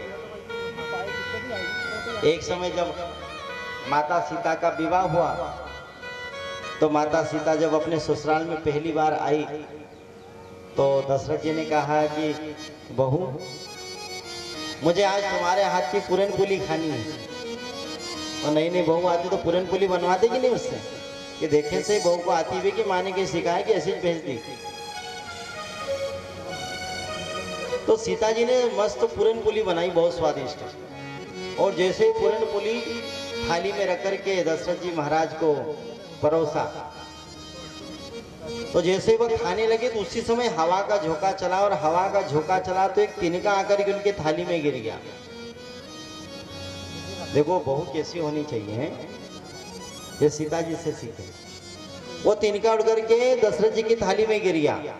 एक समय जब माता सीता का विवाह हुआ, तो माता सीता जब अपने ससुराल में पहली बार आई, तो दशरथ जी ने कहा कि बहू मुझे आज तुम्हारे हाथ की पूरन पुली खानी है। और नई नई बहू आती तो पूरन पुली बनवाते कि नहीं उससे, कि देखे से बहू को आती हुई कि माँ ने सिखाया कि ऐसे भेज दी। तो सीता जी ने मस्त पूरन पुली बनाई, बहुत स्वादिष्ट। और जैसे ही पूरन पुली थाली में रख करके दशरथ जी महाराज को परोसा, तो जैसे वह खाने लगे तो उसी समय हवा का झोंका चला, और हवा का झोंका चला तो एक तिनका आकर के उनके थाली में गिर गया। देखो बहू कैसी होनी चाहिए, ये सीता जी से सीखे। वो तिनका उड़ करके दशरथ जी की थाली में गिर गया।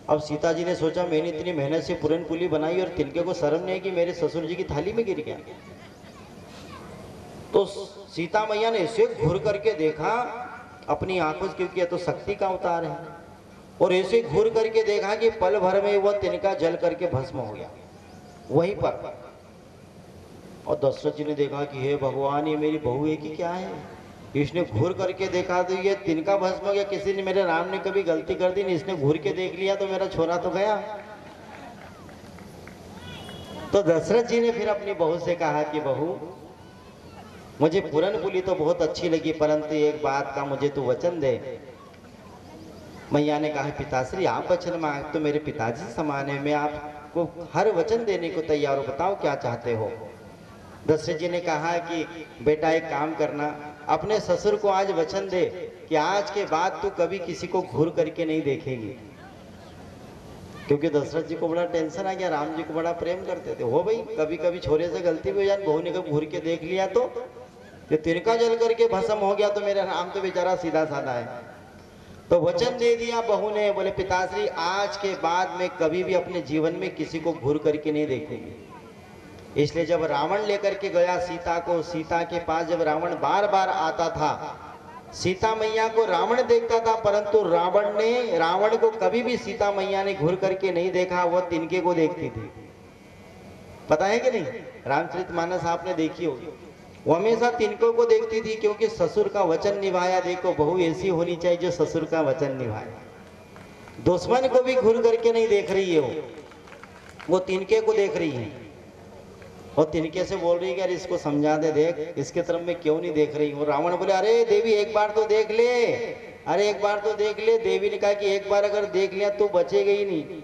अब सीता जी ने सोचा मैंने इतनी मेहनत से पूरन पुली बनाई और तिनके को शर्म नहीं कि मेरे ससुर जी की थाली में गिर गया। तो सीता मैया ने ऐसे घूर करके देखा अपनी आंखों से, क्योंकि ये तो शक्ति का अवतार है, और ऐसे घूर करके देखा कि पल भर में वह तिनका जल करके भस्म हो गया वहीं पर। और दशरथ जी ने देखा कि हे भगवान, ये मेरी बहू है कि क्या है। इसने घूर करके देखा तो ये तिनका भस्म हो गया। किसी ने, मेरे राम ने कभी गलती कर दी नहीं, इसने घूर के देख लिया तो मेरा छोरा तो गया। तो दशरथ जी ने फिर अपनी बहू से कहा कि बहू, मुझे पूरन पुली तो बहुत अच्छी लगी, परंतु एक बात का मुझे तू वचन दे। मैया ने कहा पिताश्री आप वचन मांग तो मेरे पिताजी समान है, मैं आपको हर वचन देने को तैयार हूँ, बताओ क्या चाहते हो। दशरथ जी ने कहा कि बेटा एक काम करना, अपने ससुर को आज वचन दे कि आज के बाद तू कभी किसी को घूर करके नहीं देखेगी। क्योंकि दशरथ जी को बड़ा टेंशन आ गया, राम जी को बड़ा प्रेम करते थे। हो भाई, कभी कभी छोरे से गलती भी हो जाए, बहू ने कभी घूर के देख लिया तो ये तिनका जल करके भस्म हो गया तो मेरा राम तो बेचारा सीधा साधा है। तो वचन दे दिया बहू ने, बोले पिताश्री आज के बाद में कभी भी अपने जीवन में किसी को घूर करके नहीं देखेंगे। इसलिए जब रावण लेकर के गया सीता को, सीता के पास जब रावण बार बार आता था, सीता मैया को रावण देखता था, परंतु रावण को कभी भी सीता मैया ने घूर करके नहीं देखा, वो तिनके को देखती थी। पता है कि नहीं, रामचरितमानस आपने देखी होगी, वो हमेशा तिनकों को देखती थी, क्योंकि ससुर का वचन निभाया। देखो बहू ऐसी होनी चाहिए जो ससुर का वचन निभाए, दुश्मन को भी घूर करके नहीं देख रही है, वो तिनके को देख रही है और तिनके से बोल रही है कि यार इसको समझा दे, देख इसके तरफ में क्यों नहीं देख रही। और रावण बोले अरे देवी एक बार तो देख ले, अरे एक बार तो देख ले। देवी ने कहा कि एक बार अगर देख लिया तो बचेगा ही नहीं।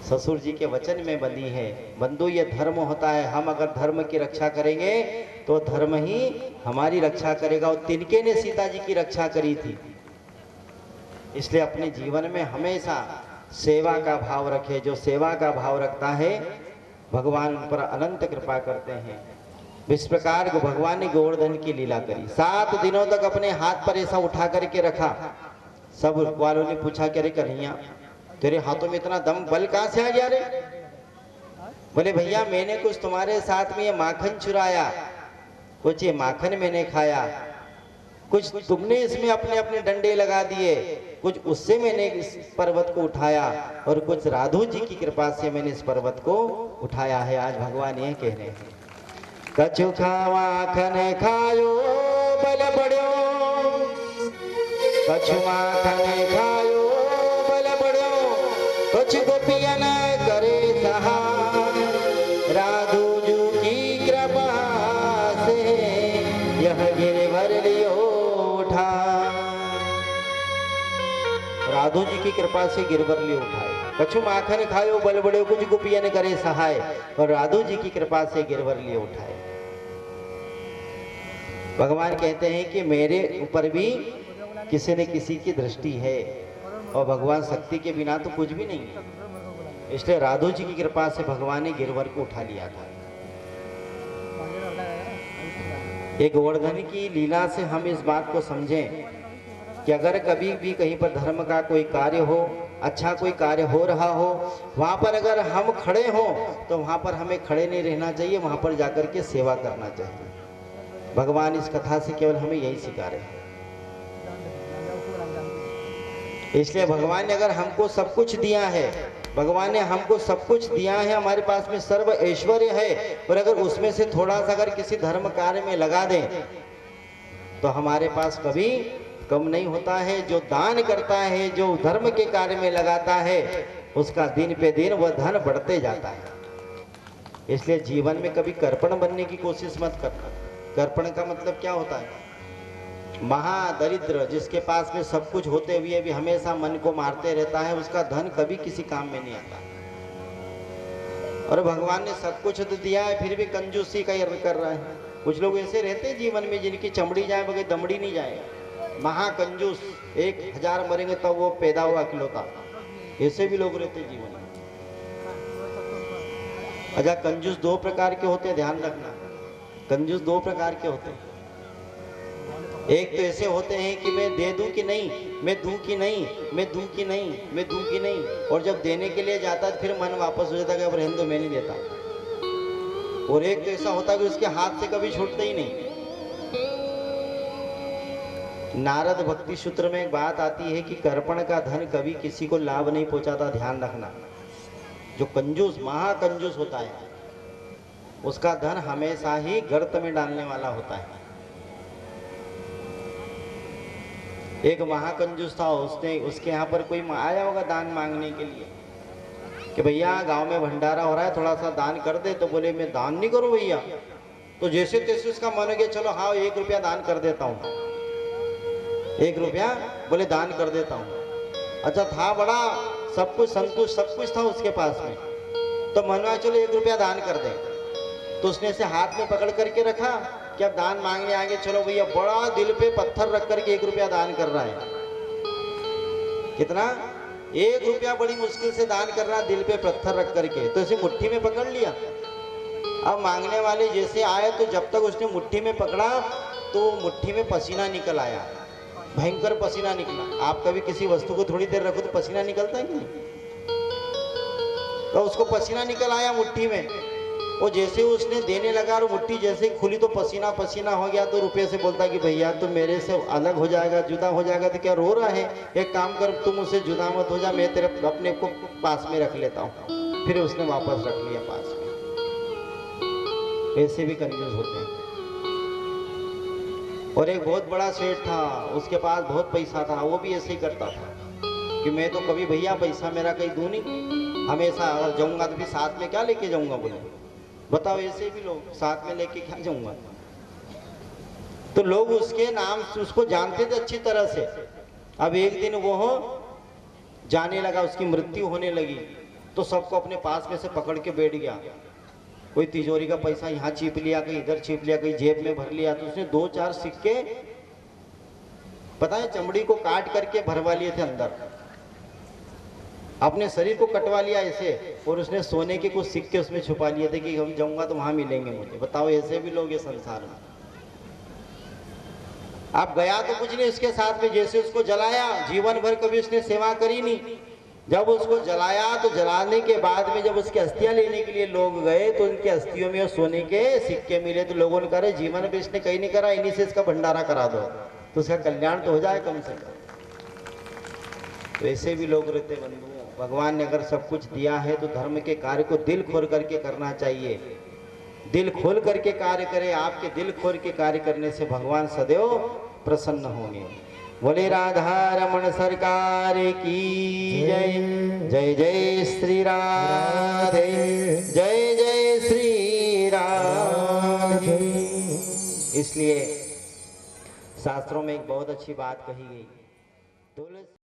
ससुर जी के वचन में बंधी है बंधु, ये धर्म होता है। हम अगर धर्म की रक्षा करेंगे तो धर्म ही हमारी रक्षा करेगा, और तिनके ने सीता जी की रक्षा करी थी। इसलिए अपने जीवन में हमेशा सेवा का भाव रखे। जो सेवा का भाव रखता है भगवान उन पर अनंत कृपा करते हैं। इस प्रकार को भगवान ने गोवर्धन की लीला करी। 7 दिनों तक अपने हाथ पर ऐसा उठा करके रखा। सब वालों ने पूछा कि अरे कन्हैया तेरे हाथों में इतना दम बल कहाँ से आ गया रे। बोले भैया मैंने कुछ तुम्हारे साथ में ये माखन चुराया, कुछ ये माखन मैंने खाया, कुछ तुमने इसमें अपने अपने डंडे लगा दिए, कुछ उससे मैंने इस पर्वत को उठाया, और कुछ राधु जी की कृपा से मैंने इस पर्वत को उठाया है। आज भगवान ये कह रहे हैं, कछु माखन खायो बल बढ़ो, कछु माखन खायो बल बढ़ो, कुछ गोपियन करे सहाय, राधु जी की कृपा से यह गिरवर लियो उठा। राधु जी की कृपा से गिरवर लियो उठाए। कछु माखन खायो बल बढ़ो, कुछ गोपियन करे सहाय, और राधु जी की कृपा से गिरवर लिए उठाए। भगवान कहते हैं कि मेरे ऊपर भी किसी न किसी की दृष्टि है, और भगवान शक्ति के बिना तो कुछ भी नहीं है। इसलिए राधु जी की कृपा से भगवान ने गिरवर को उठा लिया था। ये गोवर्धन की लीला से हम इस बात को समझें कि अगर कभी भी कहीं पर धर्म का कोई कार्य हो, अच्छा कोई कार्य हो रहा हो, वहाँ पर अगर हम खड़े हों तो वहाँ पर हमें खड़े नहीं रहना चाहिए, वहाँ पर जाकर के सेवा करना चाहिए। भगवान इस कथा से केवल हमें यही सिखा रहे हैं। इसलिए भगवान ने अगर हमको सब कुछ दिया है, भगवान ने हमको सब कुछ दिया है, हमारे पास में सर्व ऐश्वर्य है, और अगर उसमें से थोड़ा सा अगर किसी धर्म कार्य में लगा दें तो हमारे पास कभी कम नहीं होता है। जो दान करता है, जो धर्म के कार्य में लगाता है, उसका दिन पे दिन वह धन बढ़ते जाता है। इसलिए जीवन में कभी कर्पण बनने की कोशिश मत करना। कर्पण का मतलब क्या होता है? महादरिद्र, जिसके पास में सब कुछ होते हुए भी हमेशा मन को मारते रहता है, उसका धन कभी किसी काम में नहीं आता। और भगवान ने सब कुछ तो दिया है, फिर भी कंजूसी का कर रहा है। कुछ लोग ऐसे रहते हैं जीवन में जिनकी चमड़ी जाए बगैर दमड़ी नहीं जाए, महाकंजूस, 1000 मरेंगे तब वो पैदा हुआ अकेलौता। ऐसे भी लोग रहते जीवन में। अच्छा, कंजूस दो प्रकार के होते हैं, ध्यान रखना। कंजूस दो प्रकार के होते हैं। एक तो ऐसे होते हैं कि मैं दे दूं कि नहीं, मैं दूं कि नहीं, मैं दूं कि नहीं, मैं दूं कि नहीं, और जब देने के लिए जाता है फिर मन वापस हो जाता है कि अब रहने दो, मैं नहीं देता। और एक तो ऐसा होता है कि उसके हाथ से कभी छूटता ही नहीं। नारद भक्ति सूत्र में एक बात आती है कि कर्पण का धन कभी किसी को लाभ नहीं पहुंचाता, ध्यान रखना। जो कंजूस, महाकंजूस होता है, उसका धन हमेशा ही गर्त में डालने वाला होता है। एक महाकंजूस था, उसने उसके यहाँ पर कोई आया होगा दान मांगने के लिए कि भैया गांव में भंडारा हो रहा है, थोड़ा सा दान कर दे। तो बोले मैं दान नहीं करूं भैया। तो जैसे तैसे उसका मन हो गया, चलो हाँ 1 रुपया दान कर देता हूँ, 1 रुपया बोले दान कर देता हूँ। अच्छा, था बड़ा सब कुछ संतुष्ट, सब कुछ था उसके पास में, तो मनवा चलो 1 रुपया दान कर दे। तो उसने इसे हाथ में पकड़ करके रखा कि अब दान मांगने आगे चलो भैया। बड़ा दिल पे पत्थर रख करके 1 रुपया दान कर रहा है। कितना? 1 रुपया बड़ी मुश्किल से दान कर रहा है, दिल पे पत्थर रख करके। तो इसे मुट्ठी में पकड़ लिया। अब मांगने वाले जैसे आए तो जब तक उसने मुट्ठी में पकड़ा तो मुट्ठी में पसीना निकल आया, भयंकर पसीना निकला। आप कभी किसी वस्तु को थोड़ी देर रखो तो पसीना निकलता है कि नहीं? तो उसको पसीना निकल आया मुट्ठी में। वो जैसे उसने देने लगा और मुट्ठी जैसे ही खुली तो पसीना पसीना हो गया। तो रुपये से बोलता कि भैया तुम मेरे से अलग हो जाएगा, जुदा हो जाएगा तो क्या रो रहा है? एक काम कर, तुम मुझसे जुदा मत हो जा, मैं तेरे अपने को पास में रख लेता हूँ। फिर उसने वापस रख लिया पास में। ऐसे भी कंजूस होते हैं। और एक बहुत बड़ा सेठ था, उसके पास बहुत पैसा था, वो भी ऐसे ही करता था कि मैं तो कभी भैया पैसा मेरा कहीं दूं नहीं, हमेशा अगर जाऊंगा तो भी साथ में क्या लेके जाऊंगा। बोले बताओ, ऐसे भी लोग साथ में लेके क्या जाऊंगा। तो लोग उसके नाम से उसको जानते थे अच्छी तरह से। अब एक दिन वो जाने लगा, उसकी मृत्यु होने लगी, तो सबको अपने पास में से पकड़ के बैठ गया। कोई तिजोरी का पैसा यहाँ छीप लिया, कहीं इधर छीप लिया, कहीं जेब में भर लिया। तो उसने 2-4 सिक्के, पता है, चमड़ी को काट करके भरवा लिए थे अंदर, अपने शरीर को कटवा लिया ऐसे। और उसने सोने के कुछ सिक्के उसमें छुपा लिए थे कि हम जाऊंगा तो वहां मिलेंगे मुझे। बताओ, ऐसे भी लोग ये संसार में। आप गया तो कुछ नहीं उसके साथ में, जैसे उसको जलाया, जीवन भर कभी उसने सेवा करी नहीं। जब उसको जलाया तो जलाने के बाद में जब उसकी अस्थियां लेने के लिए लोग गए तो उनकी अस्थियों में सोने के सिक्के मिले। तो लोगों ने कहा जीवन में इसने कहीं नहीं करा, इन्हीं से इसका भंडारा करा दो तो उसका कल्याण तो हो जाए कम से कम। तो ऐसे भी लोग रहते बंधुओं। भगवान ने अगर सब कुछ दिया है तो धर्म के कार्य को दिल खोल करके करना चाहिए। दिल खोल करके कार्य करें। आपके दिल खोल के कार्य करने से भगवान सदैव प्रसन्न होंगे। बोले राधा रमण सरकार की जय। जय जय श्री राधे, जय जय श्री राधे। इसलिए शास्त्रों में एक बहुत अच्छी बात कही गई, तुलसी